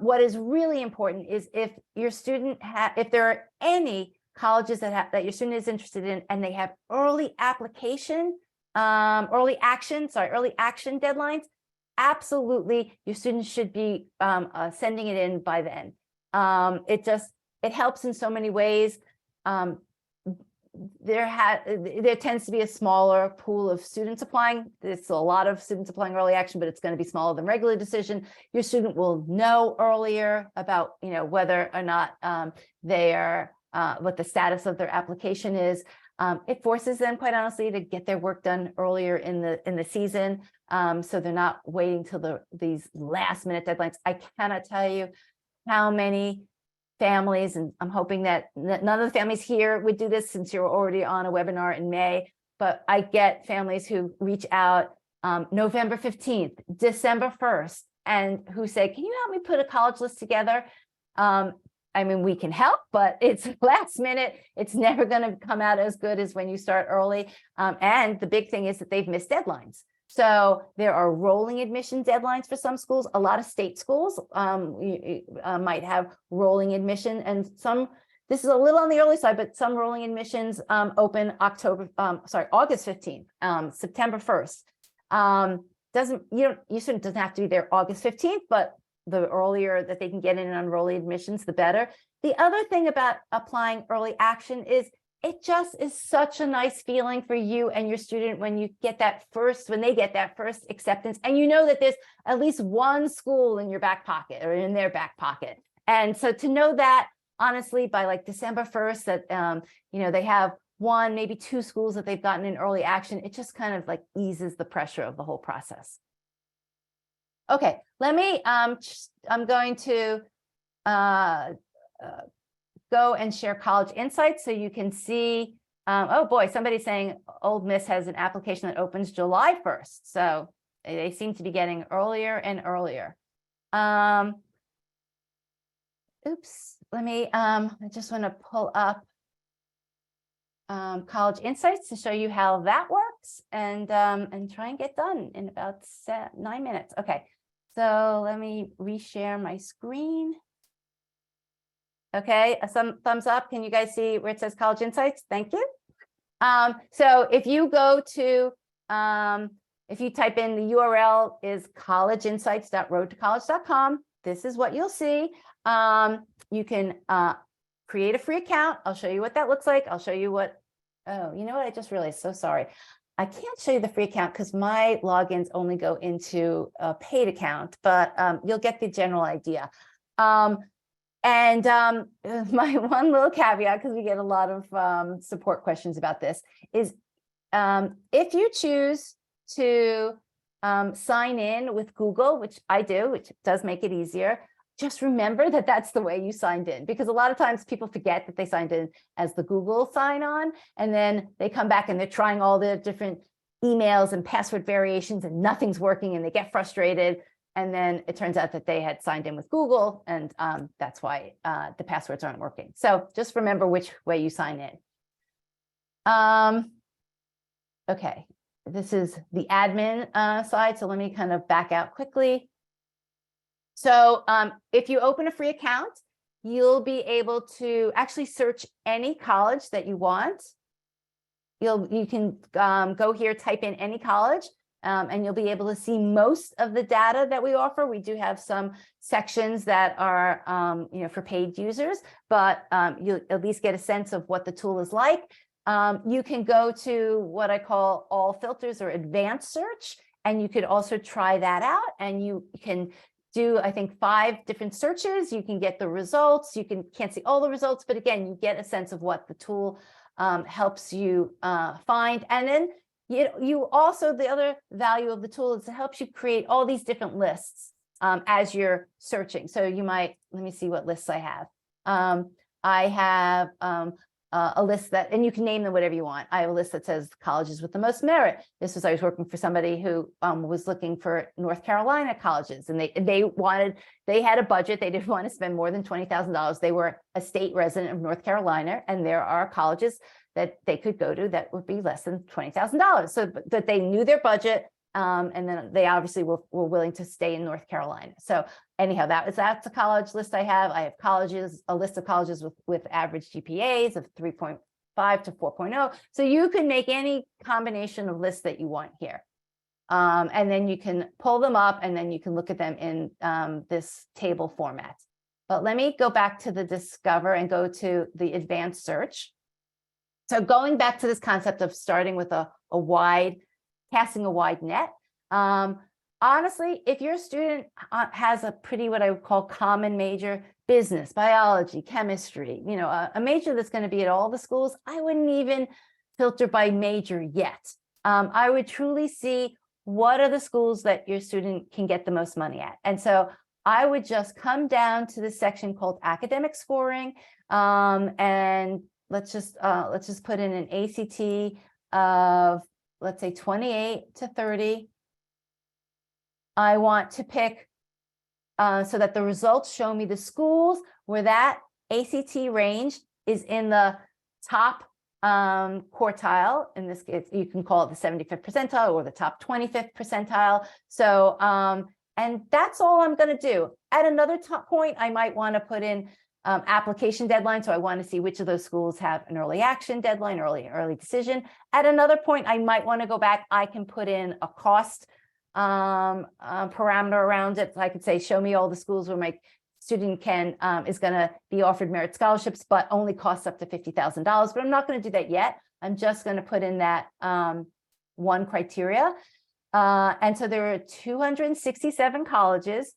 what is really important is if your student if there are any colleges that your student is interested in and they have early action deadlines, absolutely your students should be sending it in by then. It helps in so many ways. There tends to be a smaller pool of students applying. There's a lot of students applying early action, but it's going to be smaller than regular decision. Your student will know earlier about whether or not they are what the status of their application is. It forces them, quite honestly, to get their work done earlier in the season, so they're not waiting till these last minute deadlines. I cannot tell you how many families, and I'm hoping that none of the families here would do this since you're already on a webinar in May, but I get families who reach out November 15th, December 1st, and who say, can you help me put a college list together? I mean, we can help, but it's last minute. It's never going to come out as good as when you start early. And the big thing is that they've missed deadlines. So there are rolling admission deadlines for some schools. A lot of state schools might have rolling admission, and this is a little on the early side, but some rolling admissions open August 15th, September 1st. your student doesn't have to be there August 15th, but the earlier that they can get in on early admissions, the better. The other thing about applying early action is it just is such a nice feeling for you and your student when they get that first acceptance, and you know that there's at least one school in your back pocket or in their back pocket. And so to know that, honestly, by like December 1st, that they have one, maybe two schools that they've gotten in early action, it just kind of like eases the pressure of the whole process. Okay, let me, I'm going to go and share College Insights so you can see, oh boy, somebody's saying Ole Miss has an application that opens July 1st. So they seem to be getting earlier and earlier. Oops, let me, I just want to pull up College Insights to show you how that works, and try and get done in about 9 minutes. Okay, so let me reshare my screen. Okay, some thumbs up. Can you guys see where it says College Insights? Thank you. So if you go to, if you type in the URL is collegeinsights.road2college.com, this is what you'll see. You can create a free account. I'll show you what that looks like. I'll show you what, oh, you know what? I just realized, so sorry. I can't show you the free account because my logins only go into a paid account, but you'll get the general idea. And my one little caveat, because we get a lot of support questions about this, is if you choose to sign in with Google, which I do, which does make it easier, just remember that that's the way you signed in, because a lot of times people forget that they signed in as the Google sign on, and then they come back and they're trying all the different emails and password variations and nothing's working and they get frustrated. And then it turns out that they had signed in with Google, and that's why the passwords aren't working. So just remember which way you sign in. Okay, this is the admin side. So let me kind of back out quickly. So if you open a free account, you'll be able to actually search any college that you want. You can go here, type in any college, and you'll be able to see most of the data that we offer. We do have some sections that are for paid users, but you'll at least get a sense of what the tool is like. You can go to what I call all filters or advanced search, and you could also try that out, and you can do, I think, 5 different searches. You can get the results. You can't see all the results, but again, you get a sense of what the tool helps you find. And then you also, the other value of the tool is it helps you create all these different lists as you're searching. So you might, let me see what lists I have. I have a list that, and you can name them whatever you want. I have a list that says colleges with the most merit. This was, I was working for somebody who was looking for North Carolina colleges, and they had a budget. They didn't want to spend more than $20,000. They were a state resident of North Carolina, and there are colleges that they could go to that would be less than $20,000. So that they knew their budget, and then they obviously were willing to stay in North Carolina. So anyhow, that's a college list I have. I have colleges, a list of colleges with average GPAs of 3.5 to 4.0. So you can make any combination of lists that you want here. And then you can pull them up, and then you can look at them in this table format. But let me go back to the Discover and go to the advanced search. So going back to this concept of starting with casting a wide net. Honestly, if your student has a pretty, what I would call common major, business, biology, chemistry, a major that's going to be at all the schools, I wouldn't even filter by major yet. I would truly see what are the schools that your student can get the most money at. And so I would just come down to the section called academic scoring, and let's just put in an ACT of, let's say, 28 to 30. I want to pick so that the results show me the schools where that ACT range is in the top quartile. In this case, you can call it the 75th percentile or the top 25th percentile. So, and that's all I'm going to do. At another point, I might want to put in application deadline. So I want to see which of those schools have an early action deadline, early decision. At another point, I might want to go back. I can put in a cost parameter around it. So I could say, show me all the schools where my student is going to be offered merit scholarships, but only costs up to $50,000. But I'm not going to do that yet. I'm just going to put in that one criteria. And so there are 267 colleges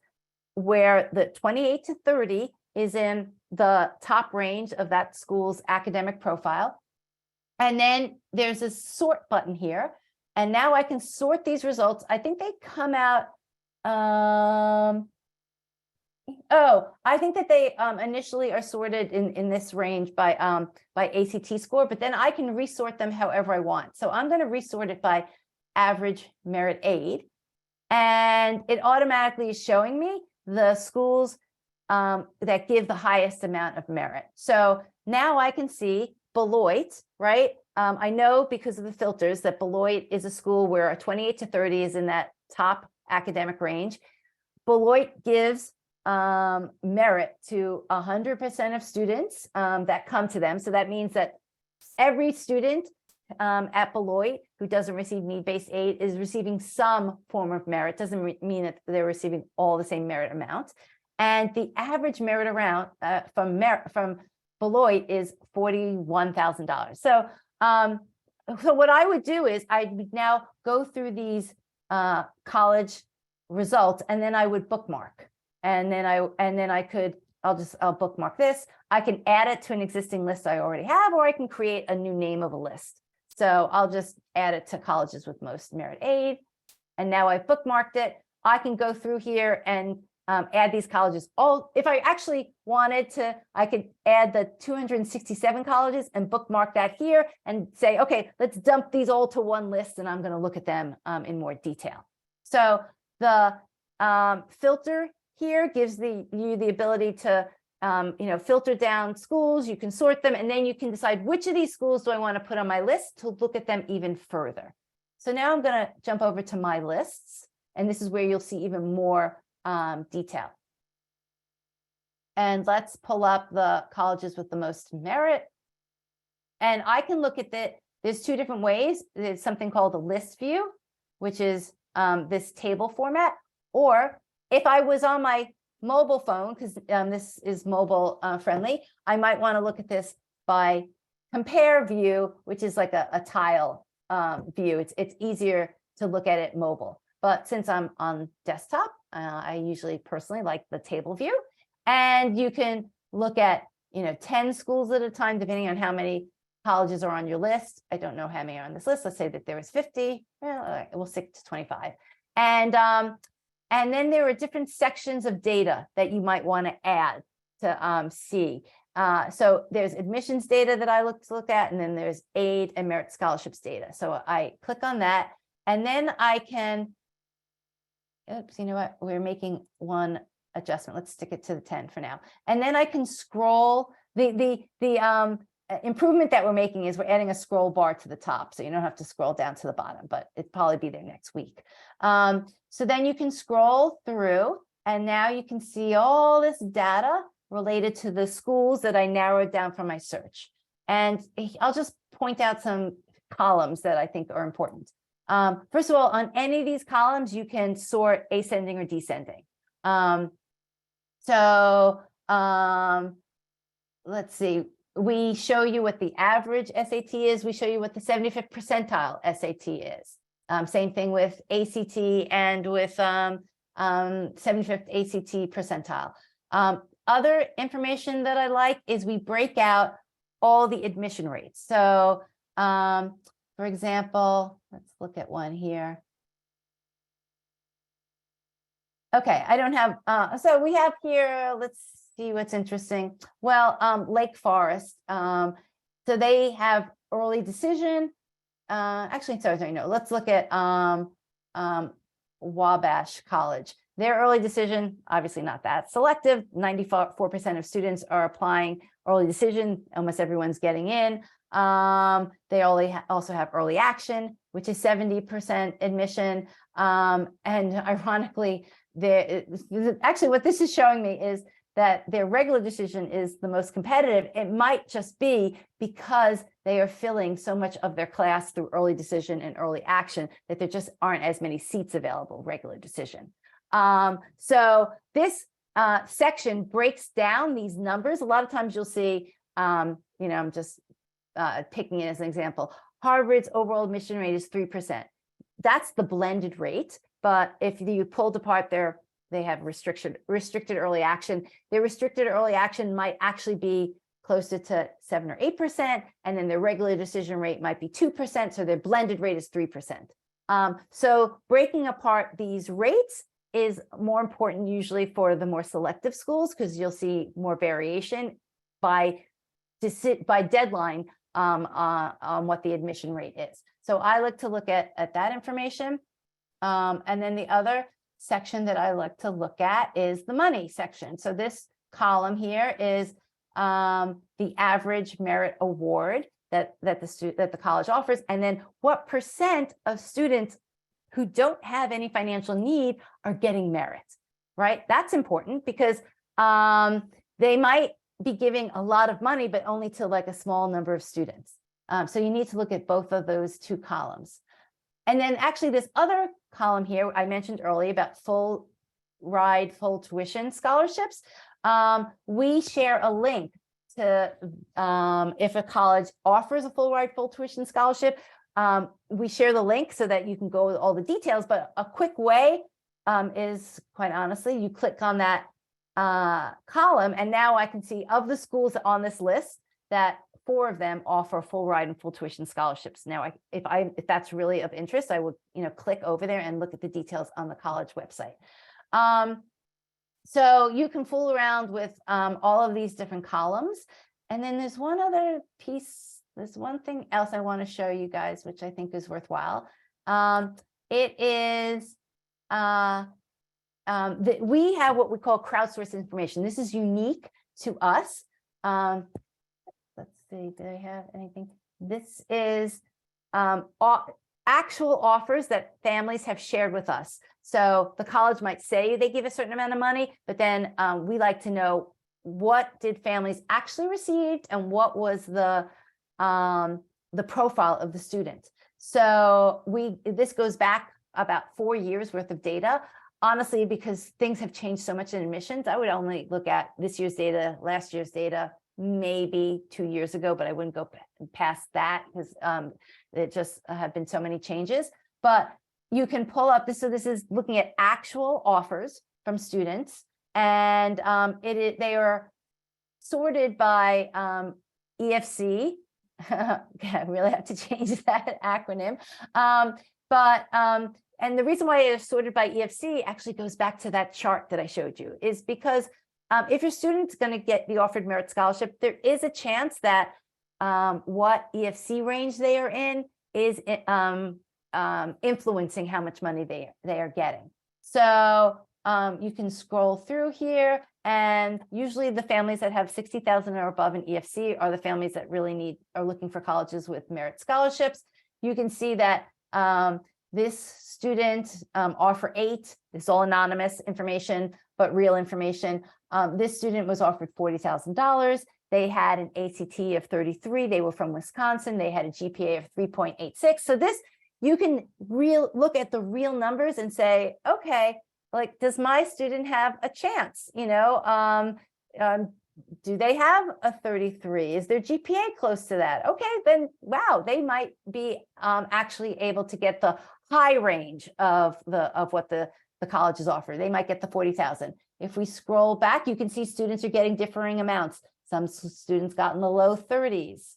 where the 28 to 30 is in the top range of that school's academic profile. And then there's a sort button here. And now I can sort these results. I think they come out. I think that they initially are sorted in this range by ACT score, but then I can resort them however I want. So I'm going to resort it by average merit aid. And it automatically is showing me the schools that give the highest amount of merit. So now I can see Beloit, right? I know because of the filters that Beloit is a school where a 28 to 30 is in that top academic range. Beloit gives merit to 100% of students that come to them. So that means that every student at Beloit who doesn't receive need-based aid is receiving some form of merit. Doesn't mean that they're receiving all the same merit amount. And the average merit amount from Beloit is $41,000. So what I would do is I would now go through these college results, and then I would bookmark. And then I'll bookmark this. I can add it to an existing list I already have, or I can create a new name of a list. So I'll just add it to colleges with most merit aid. And now I've bookmarked it. I can go through here and add these colleges. If I actually wanted to, I could add the 267 colleges and bookmark that here and say, okay, let's dump these all to one list, and I'm going to look at them in more detail. So the filter here gives you the ability to filter down schools. You can sort them, and then you can decide which of these schools do I want to put on my list to look at them even further. So now I'm going to jump over to my lists, and this is where you'll see even more detail. And let's pull up the colleges with the most merit. And I can look at that. There's two different ways. There's something called a list view, which is this table format. Or if I was on my mobile phone, because this is mobile friendly, I might want to look at this by compare view, which is like a tile view. It's easier to look at it mobile. But since I'm on desktop, I usually personally like the table view. And you can look at 10 schools at a time, depending on how many colleges are on your list. I don't know how many are on this list. Let's say that there is 50. Well, we'll stick to 25. And then there are different sections of data that you might want to add to see. So there's admissions data that I look at, and then there's aid and merit scholarships data. So I click on that, and then I can, oops, you know what? We're making one adjustment. Let's stick it to the 10 for now. And then I can scroll. The improvement that we're making is we're adding a scroll bar to the top, so you don't have to scroll down to the bottom, but it'll probably be there next week. So then you can scroll through, and now you can see all this data related to the schools that I narrowed down from my search. And I'll just point out some columns that I think are important. First of all, on any of these columns, you can sort ascending or descending. Let's see. We show you what the average SAT is. We show you what the 75th percentile SAT is. Same thing with ACT and with 75th ACT percentile. Other information that I like is we break out all the admission rates. So, for example, let's look at one here. Okay, I don't have, so we have here, let's see what's interesting. Well, Lake Forest, so they have early decision. Actually, sorry, no, let's look at Wabash College. Their early decision, obviously not that selective. 94% of students are applying early decision. Almost everyone's getting in. They also have early action, which is 70% admission. And ironically, actually what this is showing me is that their regular decision is the most competitive, it might just be because they are filling so much of their class through early decision and early action that there just aren't as many seats available, regular decision. So this section breaks down these numbers. A lot of times you'll see, I'm just picking it as an example. Harvard's overall admission rate is 3%. That's the blended rate. But if you pulled apart they have restricted early action. Their restricted early action might actually be closer to 7 or 8%, and then their regular decision rate might be 2%, so their blended rate is 3%. So breaking apart these rates is more important usually for the more selective schools, because you'll see more variation by deadline on what the admission rate is. So I like to look at that information. And then the other section that I like to look at is the money section. So this column here is the average merit award that the college offers, and then what percent of students who don't have any financial need are getting merit, right? That's important because they might be giving a lot of money, but only to like a small number of students. So you need to look at both of those two columns. And then actually this other column here, I mentioned earlier about full ride, full tuition scholarships. We share a link to if a college offers a full ride, full tuition scholarship, we share the link so that you can go with all the details. But a quick way is, quite honestly, you click on that column, and now I can see of the schools on this list that 4 of them offer full ride and full tuition scholarships. Now, if that's really of interest, I would click over there and look at the details on the college website. So you can fool around with all of these different columns. And then there's one other piece. There's one thing else I want to show you guys, which I think is worthwhile. It is that we have what we call crowdsourced information. This is unique to us. Let's see, do I have anything? This is actual offers that families have shared with us. So the college might say they give a certain amount of money, but then we like to know what did families actually receive and what was the profile of the student. So this goes back about 4 years worth of data. Honestly, because things have changed so much in admissions, I would only look at this year's data, last year's data, maybe 2 years ago, but I wouldn't go past that because it just have been so many changes. But you can pull up this. So this is looking at actual offers from students, and they are sorted by EFC. I really have to change that acronym. And the reason why it's sorted by EFC actually goes back to that chart that I showed you, is because if your student's going to get the offered merit scholarship, there is a chance that what EFC range they are in is influencing how much money they are getting. So you can scroll through here, and usually the families that have 60,000 or above in EFC are the families that really are looking for colleges with merit scholarships. You can see that this student offer 8. This is all anonymous information, but real information. This student was offered $40,000. They had an ACT of 33. They were from Wisconsin. They had a GPA of 3.86. So this, you can look at the real numbers and say, okay, like, does my student have a chance? Do they have a 33? Is their GPA close to that? Okay, then, wow, they might be actually able to get the high range of what the colleges offer. They might get the 40,000. If we scroll back, you can see students are getting differing amounts. Some students got in the low 30s.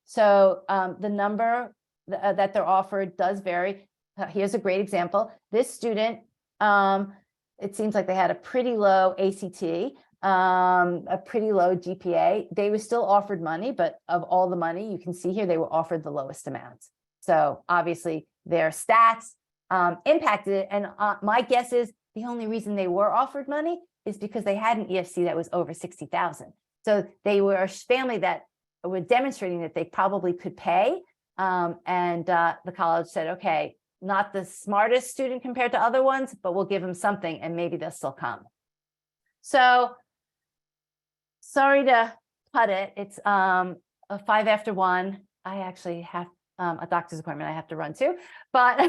So the number that they're offered does vary. Here's a great example. This student, it seems like they had a pretty low ACT, a pretty low GPA. They were still offered money, but of all the money you can see here, they were offered the lowest amount. So obviously their stats impacted it. And my guess is the only reason they were offered money is because they had an EFC that was over 60,000. So they were a family that were demonstrating that they probably could pay. And the college said, okay, not the smartest student compared to other ones, but we'll give them something and maybe they'll still come. So sorry to cut it. It's a 5 after 1. I actually have a doctor's appointment I have to run to, but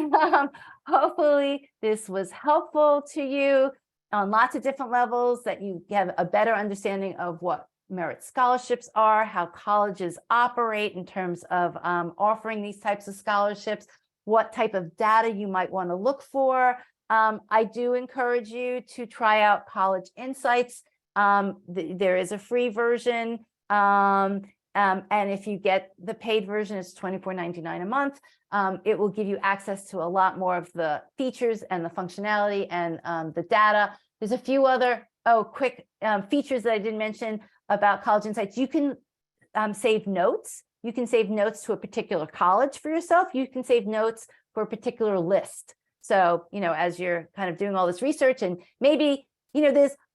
hopefully this was helpful to you on lots of different levels, that you have a better understanding of what merit scholarships are, how colleges operate in terms of offering these types of scholarships, what type of data you might want to look for. I do encourage you to try out College Insights. There is a free version. And if you get the paid version, it's $24.99 a month. It will give you access to a lot more of the features and the functionality and the data. There's a few other quick features that I didn't mention about College Insights. You can save notes. You can save notes to a particular college for yourself. You can save notes for a particular list. So, as you're kind of doing all this research, and maybe,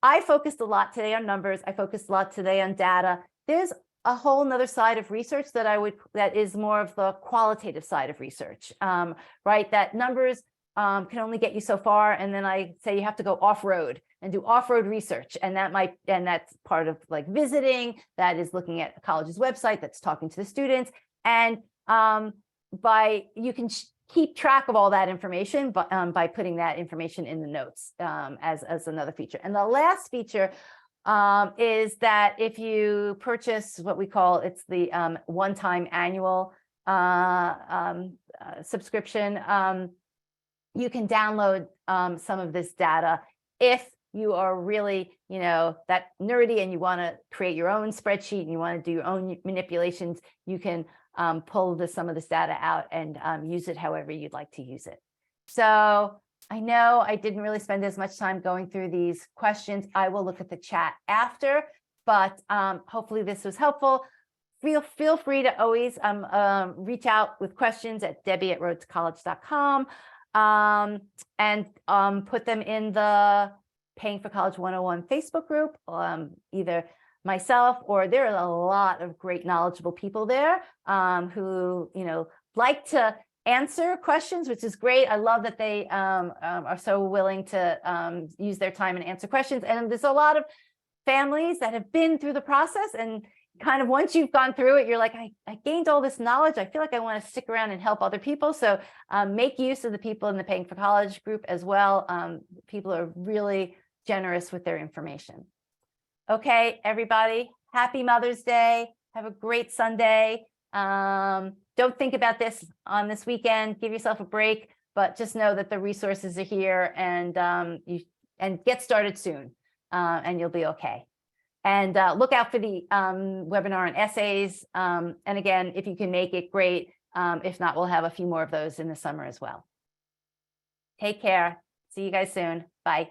I focused a lot today on numbers. I focused a lot today on data. There's a whole nother side of research that is more of the qualitative side of research, right? That numbers can only get you so far. And then I say you have to go off-road and do off-road research. And that's part of like visiting, that is looking at a college's website, that's talking to the students. And you can keep track of all that information by putting that information in the notes as another feature. And the last feature is that if you purchase what we call, it's the one-time annual subscription, you can download some of this data. If you are really, that nerdy and you want to create your own spreadsheet and you want to do your own manipulations, you can pull some of this data out and use it however you'd like to use it. So I know I didn't really spend as much time going through these questions. I will look at the chat after, but hopefully this was helpful. Feel free to always reach out with questions at debbie@road2college.com and put them in the Paying for College 101 Facebook group. Either myself or there are a lot of great knowledgeable people there who like to answer questions, which is great. I love that they are so willing to use their time and answer questions. And there's a lot of families that have been through the process, and kind of once you've gone through it, you're like, I gained all this knowledge. I feel like I want to stick around and help other people. So make use of the people in the Paying for College group as well. People are really generous with their information. Okay, everybody, happy Mother's Day. Have a great Sunday. Don't think about this on this weekend. Give yourself a break, but just know that the resources are here, and get started soon, and you'll be okay. And look out for the webinar on essays. And again, if you can make it, great. If not, we'll have a few more of those in the summer as well. Take care. See you guys soon. Bye.